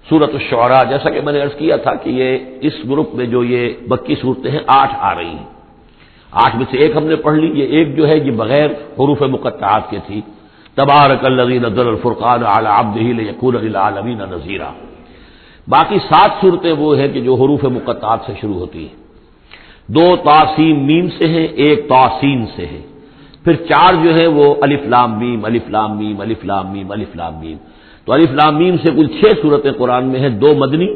سورۃ الشعراء، جیسا کہ میں نے عرض کیا تھا کہ یہ اس گروپ میں جو یہ مکی صورتیں ہیں 8 آ رہی ہیں، 8 میں سے ایک ہم نے پڑھ لی، یہ ایک جو ہے یہ بغیر حروف مقطعات کے تھی، تبارک الذی نزل الفرقان علی عبدہ لیکون للعالمین نذیرا۔ باقی 7 صورتیں وہ ہیں کہ جو حروف مقطعات سے شروع ہوتی ہیں، 2 طاسین میم سے ہیں، 1 طاسین سے ہے، پھر 4 جو ہے وہ الف لام میم الف لام میم الف لام میم الف لام میم۔ تو الف لام میم سے کل 6 صورتیں قرآن میں ہیں، 2 مدنی،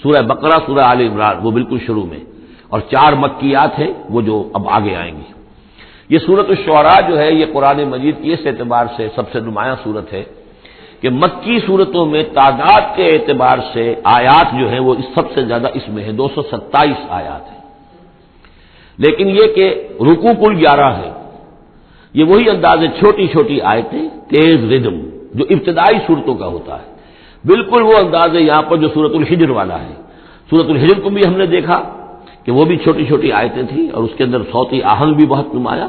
سورہ بقرہ، سورہ آل عمران وہ بالکل شروع میں، اور 4 مکیات ہیں وہ جو اب آگے آئیں گی۔ یہ سورۃ الشعراء جو ہے یہ قرآن مجید کی اس اعتبار سے سب سے نمایاں صورت ہے کہ مکی صورتوں میں تعداد کے اعتبار سے آیات جو ہیں وہ سب سے زیادہ اس میں ہے، 227 آیات ہیں، لیکن یہ کہ رکوع کل 11 ہے۔ یہ وہی انداز ہے، چھوٹی چھوٹی آیتیں، تیز ردم جو ابتدائی صورتوں کا ہوتا ہے، بالکل وہ انداز ہے یہاں پر جو سورۃ الحجر والا ہے۔ سورۃ الحجر کو بھی ہم نے دیکھا کہ وہ بھی چھوٹی چھوٹی آیتیں تھیں اور اس کے اندر صوتی آہنگ بھی بہت نمایاں،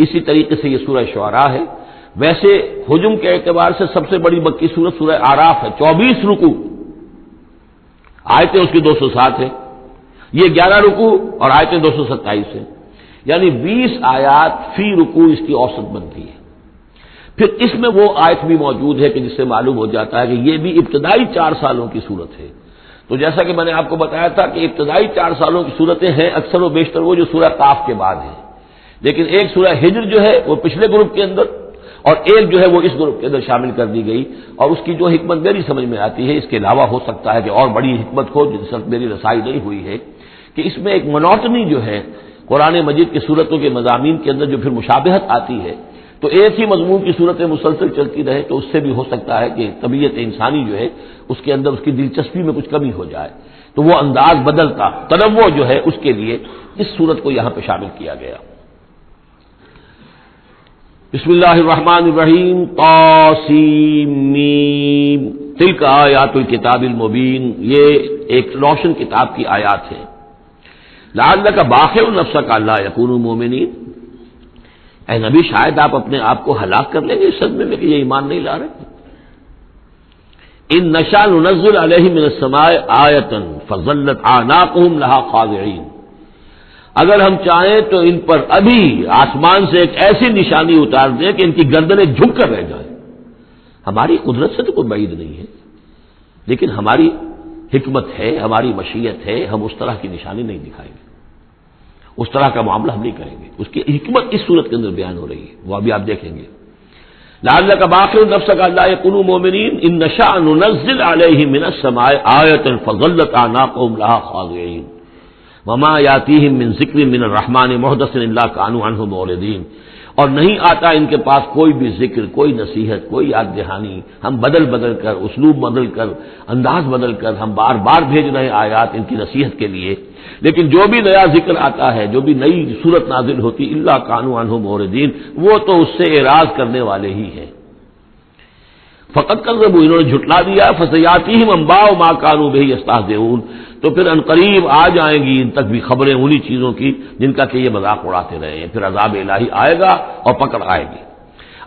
اسی طریقے سے یہ سورہ شعراء ہے۔ ویسے حجم کے اعتبار سے سب سے بڑی مکی سورت سورہ اعراف ہے، 24 رکوع، آیتیں اس کی 207 ہے، یہ 11 رکوع اور آیتیں 227 ہیں، یعنی 20 آیات فی رکوع اس کی اوسط بنتی ہے۔ پھر اس میں وہ آیت بھی موجود ہے کہ جس سے معلوم ہو جاتا ہے کہ یہ بھی ابتدائی 4 سالوں کی صورت ہے۔ تو جیسا کہ میں نے آپ کو بتایا تھا کہ ابتدائی 4 سالوں کی صورتیں ہیں اکثر و بیشتر وہ جو سورہ قاف کے بعد ہے، لیکن ایک سورہ ہجر جو ہے وہ پچھلے گروپ کے اندر اور ایک جو ہے وہ اس گروپ کے اندر شامل کر دی گئی، اور اس کی جو حکمت میری سمجھ میں آتی ہے، اس کے علاوہ ہو سکتا ہے کہ اور بڑی حکمت ہو جس وقت میری رسائی نہیں ہوئی ہے، کہ اس میں ایک منوٹنی جو ہے قرآن مجید کی صورتوں کے مضامین کے اندر جو پھر مشابہت آتی ہے، تو ایک ہی مضمون کی صورتیں مسلسل چلتی رہے تو اس سے بھی ہو سکتا ہے کہ طبیعت انسانی جو ہے اس کے اندر اس کی دلچسپی میں کچھ کمی ہو جائے، تو وہ انداز بدلتا تنوع جو ہے اس کے لیے اس صورت کو یہاں پہ شامل کیا گیا۔ بسم اللہ الرحمن الرحیم، طاسیم میم، تلک آیات الکتاب المبین، یہ ایک روشن کتاب کی آیات ہیں۔ لعلک باخع نفسک الا یکونوا مؤمنین، اے نبی شاید آپ اپنے آپ کو ہلاک کر لیں گے اس صدمے میں کہ یہ ایمان نہیں لا رہے۔ ان نشاء ننزل علیہم من السماء آیۃ فظلت اعناقهم لها خاضعین، اگر ہم چاہیں تو ان پر ابھی آسمان سے ایک ایسی نشانی اتار دیں کہ ان کی گردنیں جھک کر رہ جائیں۔ ہماری قدرت سے تو کوئی بعید نہیں ہے، لیکن ہماری حکمت ہے، ہماری مشیت ہے، ہم اس طرح کی نشانی نہیں دکھائیں گے، اس طرح کا معاملہ ہم نہیں کریں گے۔ اس کی حکمت اس صورت کے اندر بیان ہو رہی ہے، وہ ابھی آپ دیکھیں گے۔ لعلک باخع نفسک الا یکونوا مؤمنین ان نشاء ننزل علیہم من السماء آیۃ فظلت اعناقهم لها خاضعین وما یاتیہم من ذکر من الرحمن محدث الا کانوا عنہ معرضین، اور نہیں آتا ان کے پاس کوئی بھی ذکر، کوئی نصیحت، کوئی یاد دہانی، ہم بدل بدل کر، اسلوب بدل کر، انداز بدل کر ہم بار بار بھیج رہے ہیں آیات ان کی نصیحت کے لیے، لیکن جو بھی نیا ذکر آتا ہے، جو بھی نئی صورت نازل ہوتی الا کانوا عنہ معرضین، وہ تو اس سے اعراض کرنے والے ہی ہیں۔ فقط کذبوا، انہوں نے جھٹلا دیا، فسیاتیہم انباء ما کانوا بہ یستہزئون، تو پھر ان قریب آ جائیں گی ان تک بھی خبریں انہی چیزوں کی جن کا کہ یہ مذاق اڑاتے رہے ہیں، پھر عذاب الہی آئے گا اور پکڑ آئے گی۔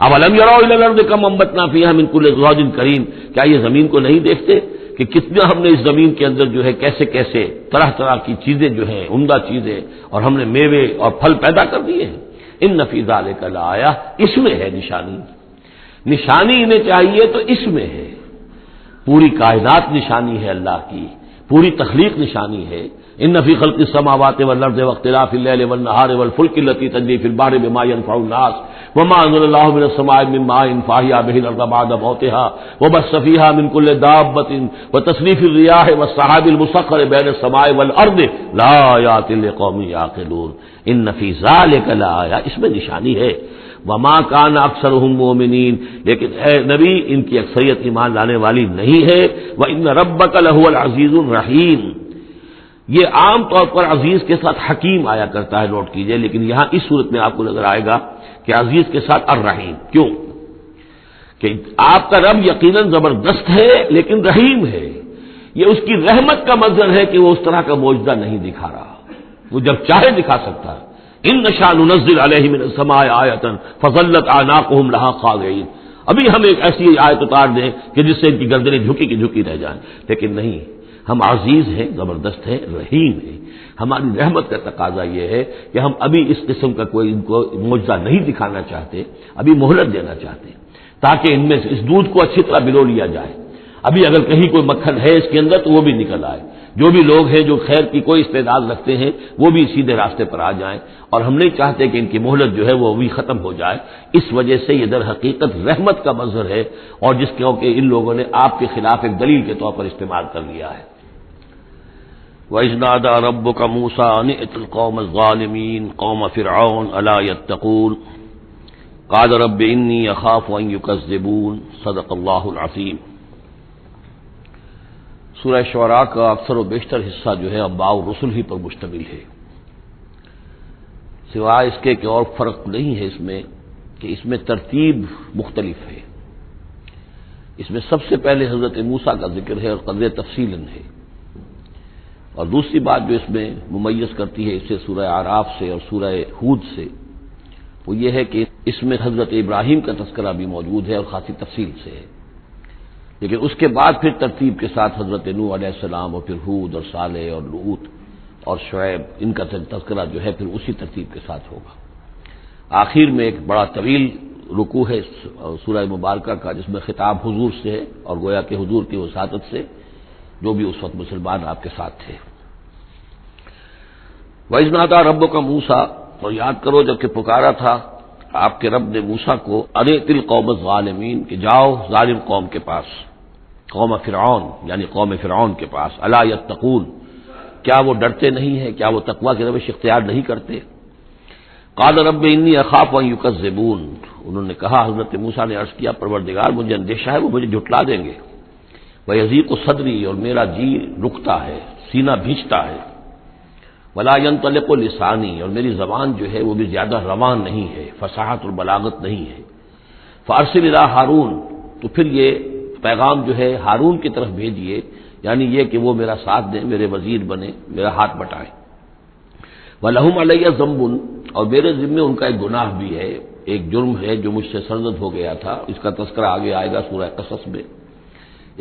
اولم یروا الی الارض کم انبتنا فیہا من کل زوج کریم، کیا یہ زمین کو نہیں دیکھتے کہ کتنا ہم نے اس زمین کے اندر جو ہے کیسے کیسے طرح طرح کی چیزیں جو ہیں، عمدہ چیزیں، اور ہم نے میوے اور پھل پیدا کر دیے ہیں۔ ان فی ذلک لآیہ، اس میں ہے نشانی، نشانی انہیں چاہیے تو اس میں ہے، پوری کائنات نشانی ہے اللہ کی، پوری تخلیق نشانی ہے۔ ان فی خلق السماوات والارض واختلاف اللیل والنہار والفلک التی تجری فی البحر بما ینفع الناس وما انزل اللہ من السماء من ماء فاحیا به الارض بعد موتها وبث فیہا من کل دابۃ وتصریف الرياح والسحاب المسخر بین السماء والارض لآیات لقوم یعقلون ان فی ذلک لآیہ، اس میں نشانی ہے۔ وما کان اکثرهم مؤمنین، لیکن اے نبی ان کی اکثریت ایمان لانے والی نہیں ہے۔ وان ربک لہو العزیز الرحیم، یہ عام طور پر عزیز کے ساتھ حکیم آیا کرتا ہے، نوٹ کیجئے، لیکن یہاں اس صورت میں آپ کو نظر آئے گا کہ عزیز کے ساتھ الرحیم، کیوں کہ آپ کا رب یقیناً زبردست ہے لیکن رحیم ہے، یہ اس کی رحمت کا منظر ہے کہ وہ اس طرح کا معجزہ نہیں دکھا رہا، وہ جب چاہے دکھا سکتا ہے۔ ان نشاء ننزل علیہم من السماء آیۃ فظلت اعناقهم لها خاضعین، ابھی ہم ایک ایسی آیت اتار دیں کہ جس سے ان کی گردنیں جھکی کی جھکی رہ جائیں، لیکن نہیں، ہم عزیز ہیں، زبردست ہیں، رحیم ہیں۔ ہماری رحمت کا تقاضا یہ ہے کہ ہم ابھی اس قسم کا کوئی ان کو معجزہ نہیں دکھانا چاہتے، ابھی مہلت دینا چاہتے ہیں تاکہ ان میں سے اس دودھ کو اچھی طرح بلو لیا جائے۔ ابھی اگر کہیں کوئی مکھن ہے اس کے اندر تو وہ بھی نکل آئے، جو بھی لوگ ہیں جو خیر کی کوئی استعداد رکھتے ہیں وہ بھی سیدھے راستے پر آ جائیں، اور ہم نہیں چاہتے کہ ان کی مہلت جو ہے وہ بھی ختم ہو جائے۔ اس وجہ سے یہ در حقیقت رحمت کا منظر ہے، اور جس کے ان لوگوں نے آپ کے خلاف ایک دلیل کے طور پر استعمال کر لیا ہے۔ وَإِذْ نَادَىٰ رَبُّكَ مُوسَىٰ أَنِ ائْتِ الْقَوْمَ الظَّالِمِينَ قَوْمَ فِرْعَوْنَ أَلَا يَتَّقُونَ قَالَ رَبِّ إِنِّي أَخَافُ أَن يُكَذِّبُونِ صدق اللہ العظیم۔ سورہ شعراء کا اکثر و بیشتر حصہ جو ہے انباء الرسل ہی پر مشتمل ہے، سوائے اس کے کہ اور فرق نہیں ہے اس میں کہ اس میں ترتیب مختلف ہے۔ اس میں سب سے پہلے حضرت موسیٰ کا ذکر ہے اور قدر تفصیلاً ہے، اور دوسری بات جو اس میں ممیز کرتی ہے اسے سورہ اعراف سے اور سورہ ہود سے، وہ یہ ہے کہ اس میں حضرت ابراہیم کا تذکرہ بھی موجود ہے اور خاصی تفصیل سے ہے، لیکن اس کے بعد پھر ترتیب کے ساتھ حضرت نوح علیہ السلام اور پھر ہود اور صالح اور لوط اور شعیب، ان کا تذکرہ جو ہے پھر اسی ترتیب کے ساتھ ہوگا۔ آخر میں ایک بڑا طویل رکوع ہے سورہ مبارکہ کا جس میں خطاب حضور سے ہے، اور گویا کہ حضور کی وساطت سے جو بھی اس وقت مسلمان آپ کے ساتھ تھے۔ وَإِذْ نَادَىٰ رَبُّكَ مُوسَىٰ، اور یاد کرو جب کہ پکارا تھا آپ کے رب نے موسیٰ کو، أَنِ ائْتِ الْقَوْمَ الظَّالِمِينَ، کہ جاؤ ظالم قوم کے پاس، قوم فرعون یعنی قوم فرعون کے پاس، أَلَا يَتَّقُونَ، کیا وہ ڈرتے نہیں ہیں، کیا وہ تقویٰ کی روش اختیار نہیں کرتے؟ قال رب انی اخاف ان یکذبون، انہوں نے کہا، حضرت موسیٰ نے عرض کیا، پروردگار مجھے اندیشہ ہے وہ مجھے جھٹلا دیں گے، ویضیق صدری، اور میرا جی رکتا ہے، سینہ بھیجتا ہے، ولا ينطلق لسانی، اور میری زبان جو ہے وہ بھی زیادہ روان نہیں ہے، فصاحت اور بلاغت نہیں ہے، فارسل الی ہارون، تو پھر یہ پیغام جو ہے ہارون کی طرف بھیجیے، یعنی یہ کہ وہ میرا ساتھ دیں، میرے وزیر بنے، میرا ہاتھ بٹائیں، وَلَهُمْ عَلَيَّ ذَنْبٌ، اور میرے ذمے ان کا ایک گناہ بھی ہے، ایک جرم ہے جو مجھ سے سرزد ہو گیا تھا، اس کا تذکرہ آگے آئے گا سورہ قصص میں۔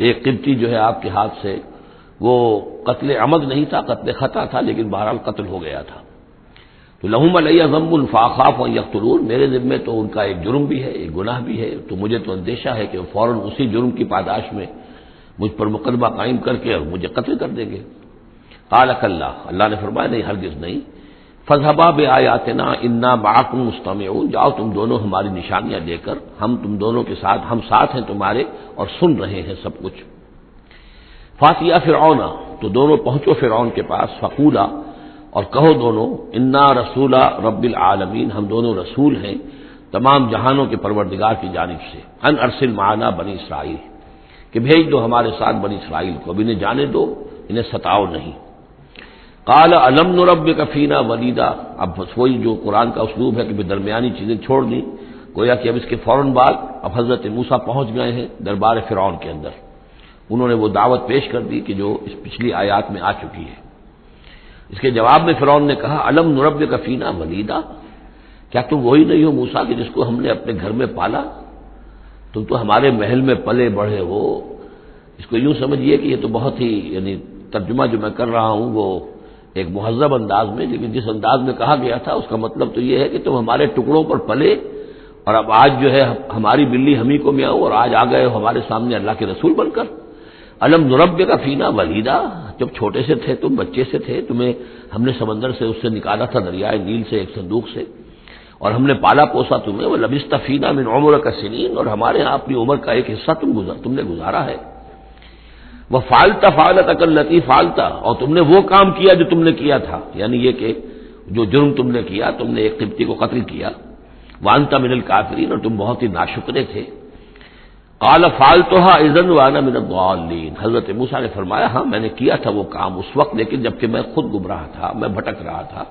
ایک قبطی جو ہے آپ کے ہاتھ سے، وہ قتل عمد نہیں تھا، قتل خطا تھا، لیکن بہرحال قتل ہو گیا تھا، تو لَهُمْ عَلَيَّ ذَنْبٌ فَأَخَافُ أَن يَقْتُلُونِ، میرے ذمے تو ان کا ایک جرم بھی ہے، ایک گناہ بھی ہے، تو مجھے تو اندیشہ ہے کہ وہ فوراً اسی جرم کی پاداش میں مجھ پر مقدمہ قائم کر کے اور مجھے قتل کر دیں گے۔ قال کلا، اللہ نے فرمایا نہیں، ہرگز نہیں، فاذهبا بآیاتنا انا معکم مستمعون، جاؤ تم دونوں ہماری نشانیاں لے کر، ہم تم دونوں کے ساتھ، ہم ساتھ ہیں تمہارے اور سن رہے ہیں سب کچھ۔ فاتیا فرعون، تو دونوں پہنچو فرعون کے پاس، فقولا، اور کہو دونوں، انا رسول رب العالمین، ہم دونوں رسول ہیں تمام جہانوں کے پروردگار کی جانب سے، ان ارسل معنا بنی اسرائیل، کہ بھیج دو ہمارے ساتھ بنی اسرائیل کو، اب انہیں جانے دو، انہیں ستاؤ نہیں۔ قال الم نربک فینا ولیدا، اب وہی جو قرآن کا اسلوب ہے کہ درمیانی چیزیں چھوڑ دیں، گویا کہ اب اس کے فوراً بعد اب حضرت موسیٰ پہنچ گئے ہیں دربار فرعون کے اندر، انہوں نے وہ دعوت پیش کر دی کہ جو اس پچھلی آیات میں آ چکی ہے۔ اس کے جواب میں فرعون نے کہا، الم نربک فینا ولیدا، کیا تم وہی نہیں ہو موسیٰ کہ جس کو ہم نے اپنے گھر میں پالا؟ تم تو ہمارے محل میں پلے بڑھے ہو۔ اس کو یوں سمجھیے کہ یہ تو بہت ہی، یعنی ترجمہ جو میں کر رہا ہوں وہ ایک مہذب انداز میں، لیکن جس انداز میں کہا گیا تھا اس کا مطلب تو یہ ہے کہ تم ہمارے ٹکڑوں پر پلے، اور اب آج جو ہے ہماری بلی ہم ہی کو میاؤ، اور آج آ گئے ہو ہمارے سامنے اللہ کے رسول بن کر۔ الم نربک فینا ولیدا، جب چھوٹے سے تھے تم، بچے سے تھے، تمہیں ہم نے سمندر سے اس سے نکالا تھا، دریائے نیل سے، ایک صندوق سے، اور ہم نے پالا پوسا تمہیں، وَلَبِثْتَ فِينَا مِنْ عُمُرِكَ سِنِينَ، اور ہمارے ہاں اپنی عمر کا ایک حصہ تم نے گزارا ہے، وَفَعَلْتَ فَعْلَتَكَ الَّتِي فَعَلْتَ، اور تم نے وہ کام کیا جو تم نے کیا تھا، یعنی یہ کہ جو جرم تم نے کیا، تم نے ایک قبطی کو قتل کیا، وَأَنْتَ مِنَ الْكَافِرِينَ، اور تم بہت ہی ناشکرے تھے۔ قَالَ فَعَلْتُهَا إِذًا وَأَنَا مِنَ الضَّالِّينَ، حضرت موسیٰ نے فرمایا، ہاں میں نے کیا تھا وہ کام اس وقت، لیکن جبکہ میں خود گمراہ تھا، میں بھٹک رہا تھا،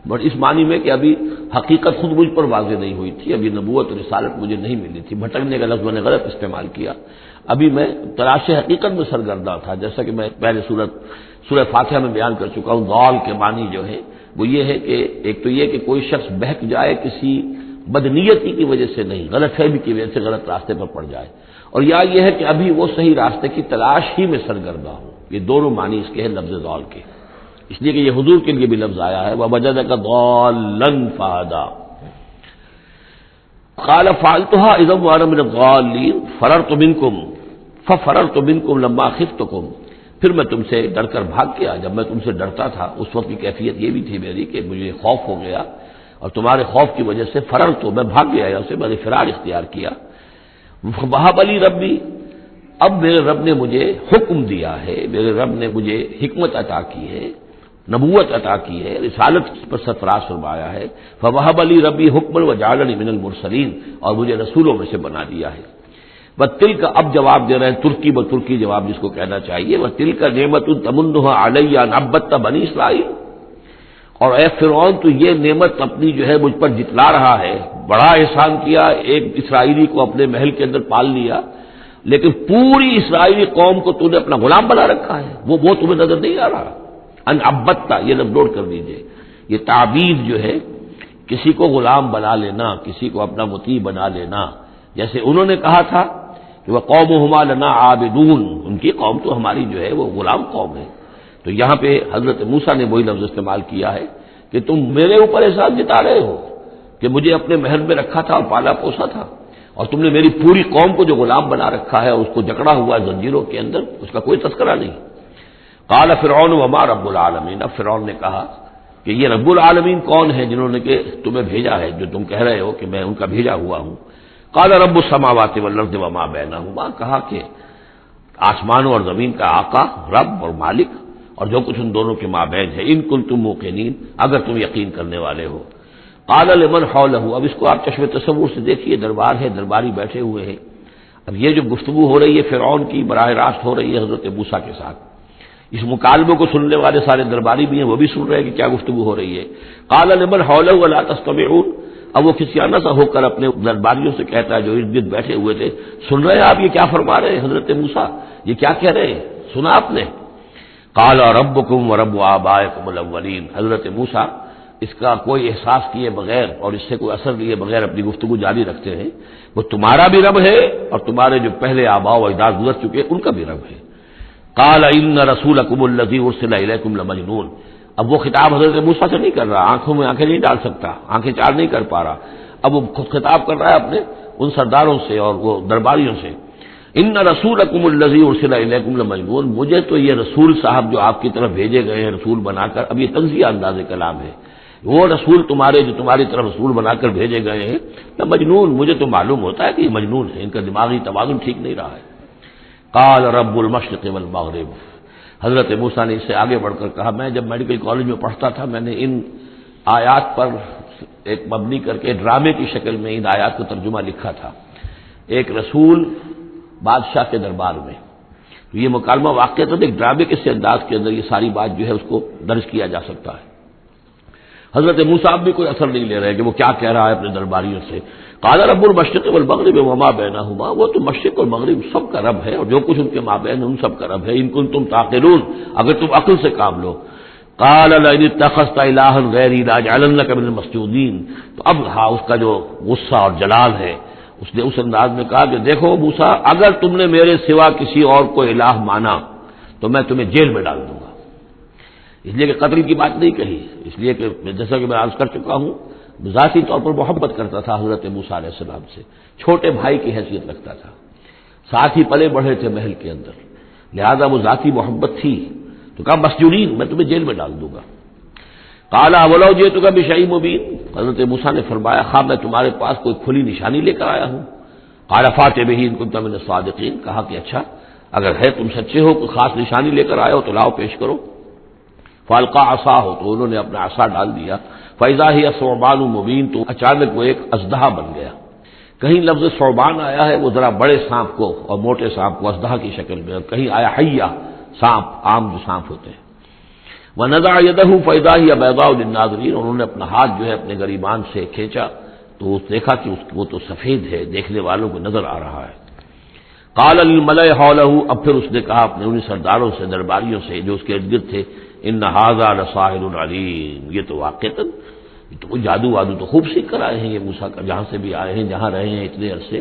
بٹ اس معنی میں کہ ابھی حقیقت خود مجھ پر واضح نہیں ہوئی تھی، ابھی نبوت اور رسالت مجھے نہیں ملی تھی، بھٹکنے کا لفظ میں نے غلط استعمال کیا، ابھی میں تلاش حقیقت میں سرگردہ تھا، جیسا کہ میں پہلے سورہ فاتحہ میں بیان کر چکا ہوں۔ ضال کے معنی جو ہے وہ یہ ہے کہ ایک تو یہ کہ کوئی شخص بہک جائے کسی بدنیتی کی وجہ سے نہیں، غلط فہمی کی وجہ سے غلط راستے پر پڑ جائے، اور یا یہ ہے کہ ابھی وہ صحیح راستے کی تلاش ہی میں سرگردہ ہوں۔ یہ دونوں معنی اس کے ہیں لفظ ضال کے، اس لیے کہ یہ حضور کے لیے بھی لفظ آیا ہے وَوَجَدَكَ ضَالًّا فَهَدَىٰ۔ قال فعلتها اذا وانا من الضالين فررت منكم ففررت منكم لما خفتكم، پھر میں تم سے ڈر کر بھاگ گیا جب میں تم سے ڈرتا تھا، اس وقت کی کیفیت یہ بھی تھی میری کہ مجھے خوف ہو گیا، اور تمہارے خوف کی وجہ سے فررت، میں بھاگ گیا یہاں سے، میں نے فرار اختیار کیا۔ وہب لی ربی، اب میرے رب نے مجھے حکم دیا ہے، میرے رب نے مجھے حکمت عطا کی ہے، نبوت عطا کی ہے، رسالت پر سرفراز فرمایا ہے۔ فوہب لی ربی حکما وجعلنی من المرسلین، اور مجھے رسولوں میں سے بنا دیا ہے۔ وَتِلْكَ، اب جواب دے رہے ہیں ترکی بترکی جواب جس کو کہنا چاہیے، وَتِلْكَ نعمت تمنها علی ان عبدت بنی اسرائیل، اور اے فرعون تو یہ نعمت اپنی جو ہے مجھ پر جتلا رہا ہے، بڑا احسان کیا، ایک اسرائیلی کو اپنے محل کے اندر پال لیا، لیکن پوری اسرائیلی قوم کو تو نے اپنا غلام بنا رکھا ہے، وہ تمہیں نظر نہیں آ رہا۔ ان عبدتا، یہ لفظ نوٹ کر لیجیے، یہ تعبیر جو ہے کسی کو غلام بنا لینا، کسی کو اپنا مطیع بنا لینا، جیسے انہوں نے کہا تھا کہ وہ قومہما لنا عابدون، ان کی قوم تو ہماری جو ہے وہ غلام قوم ہے، تو یہاں پہ حضرت موسیٰ نے وہی لفظ استعمال کیا ہے کہ تم میرے اوپر احسان جتا رہے ہو کہ مجھے اپنے محل میں رکھا تھا اور پالا پوسا تھا، اور تم نے میری پوری قوم کو جو غلام بنا رکھا ہے، اس کو جکڑا ہوا ہے زنجیروں کے اندر، اس کا کوئی تذکرہ نہیں۔ قال فرعون وما رب العالمین، اب فرعون نے کہا کہ یہ رب العالمین کون ہے جنہوں نے کہ تمہیں بھیجا ہے، جو تم کہہ رہے ہو کہ میں ان کا بھیجا ہوا ہوں۔ قال رب السماوات والارض وما بینہما، کہا کہ آسمانوں اور زمین کا آقا، رب اور مالک، اور جو کچھ ان دونوں کے مابین ہے، ان کنتم موقنین، اگر تم یقین کرنے والے ہو۔ قال لمن حولہ، اب اس کو آپ چشم تصور سے دیکھیے، دربار ہے، درباری بیٹھے ہوئے ہیں، اب یہ جو گفتگو ہو رہی ہے فرعون کی براہ راست ہو رہی ہے حضرت موسیٰ کے ساتھ، اس مکالمے کو سننے والے سارے درباری بھی ہیں، وہ بھی سن رہے ہیں کہ کیا گفتگو ہو رہی ہے۔ قال لمن حولہ الا تستمعون، اب وہ خصیانہ سا ہو کر اپنے درباریوں سے کہتا ہے جو ارد گرد بیٹھے ہوئے تھے، سن رہے ہیں آپ یہ کیا فرما رہے ہیں حضرت موسیٰ، یہ کیا کہہ رہے ہیں، سنا آپ نے؟ قال ربکم ورب آبائکم الاولین، حضرت موسیٰ اس کا کوئی احساس کیے بغیر اور اس سے کوئی اثر لیے بغیر اپنی گفتگو جاری رکھتے ہیں، وہ تمہارا بھی رب ہے اور تمہارے جو پہلے آباء و اجداد گزر چکے ان کا بھی رب ہے۔ قال ان رسولکم الذی ارسل الیکم لمجنون، اب وہ خطاب حضرت موسیٰ سے نہیں کر رہا، آنکھوں میں آنکھیں نہیں ڈال سکتا، آنکھیں چار نہیں کر پا رہا، اب وہ خود خطاب کر رہا ہے اپنے ان سرداروں سے اور وہ درباریوں سے۔ ان رسولکم الذی ارسل الیکم لمجنون، مجھے تو یہ رسول صاحب جو آپ کی طرف بھیجے گئے ہیں رسول بنا کر، اب یہ تنزیہ انداز کلام ہے، وہ رسول تمہارے جو تمہاری طرف رسول بنا کر بھیجے گئے ہیں مجنون، مجھے تو معلوم ہوتا ہے کہ یہ مجنون ہے، ان کا دماغی توازن ٹھیک نہیں رہا ہے۔ قال رب المشرق والمغرب، حضرت موسیٰ نے اس سے آگے بڑھ کر کہا، میں جب میڈیکل کالج میں پڑھتا تھا میں نے ان آیات پر ایک مبنی کر کے ڈرامے کی شکل میں ان آیات کا ترجمہ لکھا تھا، ایک رسول بادشاہ کے دربار میں، تو یہ مکالمہ واقعہ تو ایک ڈرامے کے سے انداز کے اندر یہ ساری بات جو ہے اس کو درج کیا جا سکتا ہے۔ حضرت موسیٰ بھی کوئی اثر نہیں لے رہے کہ وہ کیا کہہ رہا ہے اپنے درباریوں سے۔ قال رب المشرق والمغرب وما بینہما، وہ تو مشرق اور مغرب سب کا رب ہے اور جو کچھ ان کے مابین ان سب کا رب ہے، ان کنتم تعقلون، اگر تم عقل سے کام لو۔ قال لئن اتخذت الہا غیری لاجعلنک من المسجونین، تو اب ہاں اس کا جو غصہ اور جلال ہے، اس نے اس انداز میں کہا کہ دیکھو موسیٰ، اگر تم نے میرے سوا کسی اور کو الہ مانا تو میں تمہیں جیل میں ڈال دوں گا، اس لیے کہ قتل کی بات نہیں کہی، اس لیے کہ جیسا کہ میں عرض کر چکا ہوں ذاتی طور پر محبت کرتا تھا حضرت موسیٰ علیہ السلام سے، چھوٹے بھائی کی حیثیت رکھتا تھا، ساتھ ہی پلے بڑھے تھے محل کے اندر، لہذا وہ ذاتی محبت تھی، تو کہا مسجونین، میں تمہیں جیل میں ڈال دوں گا۔ قال ولو جئتک بشیء مبین، حضرت موسیٰ نے فرمایا خواہ میں تمہارے پاس کوئی کھلی نشانی لے کر آیا ہوں۔ قال فاتح بہ ان کنت من الصادقین، کہا کہ اچھا اگر ہے تم سچے ہو کوئی خاص نشانی لے کر آئے ہو تو لاؤ پیش کرو۔ فالقا عصاہ، تو انہوں نے اپنا عصا ڈال دیا، فاذا ہی ثعبان مبین، تو اچانک وہ ایک اژدہا بن گیا۔ کہیں لفظ ثعبان آیا ہے وہ ذرا بڑے سانپ کو اور موٹے سانپ کو اژدہا کی شکل میں، اور کہیں آیا حیہ، سانپ، عام جو سانپ ہوتے ہیں۔ ونزع یدہ فاذا ہی بیضاء للناظرین، انہوں نے اپنا ہاتھ جو ہے اپنے گریبان سے کھینچا تو دیکھا کہ وہ تو سفید ہے، دیکھنے والوں کو نظر آ رہا ہے۔ قال للملأ حولہ، اب پھر اس نے کہا اپنے ان سرداروں سے، درباریوں سے جو اس کے ارد گرد تھے، ان ھذا لساحر علیم، یہ تو واقعتاً تو وہ جادو وادو تو خوب سیکھ کر آئے ہیں یہ موسیٰ کا، جہاں سے بھی آئے ہیں، جہاں رہے ہیں اتنے عرصے،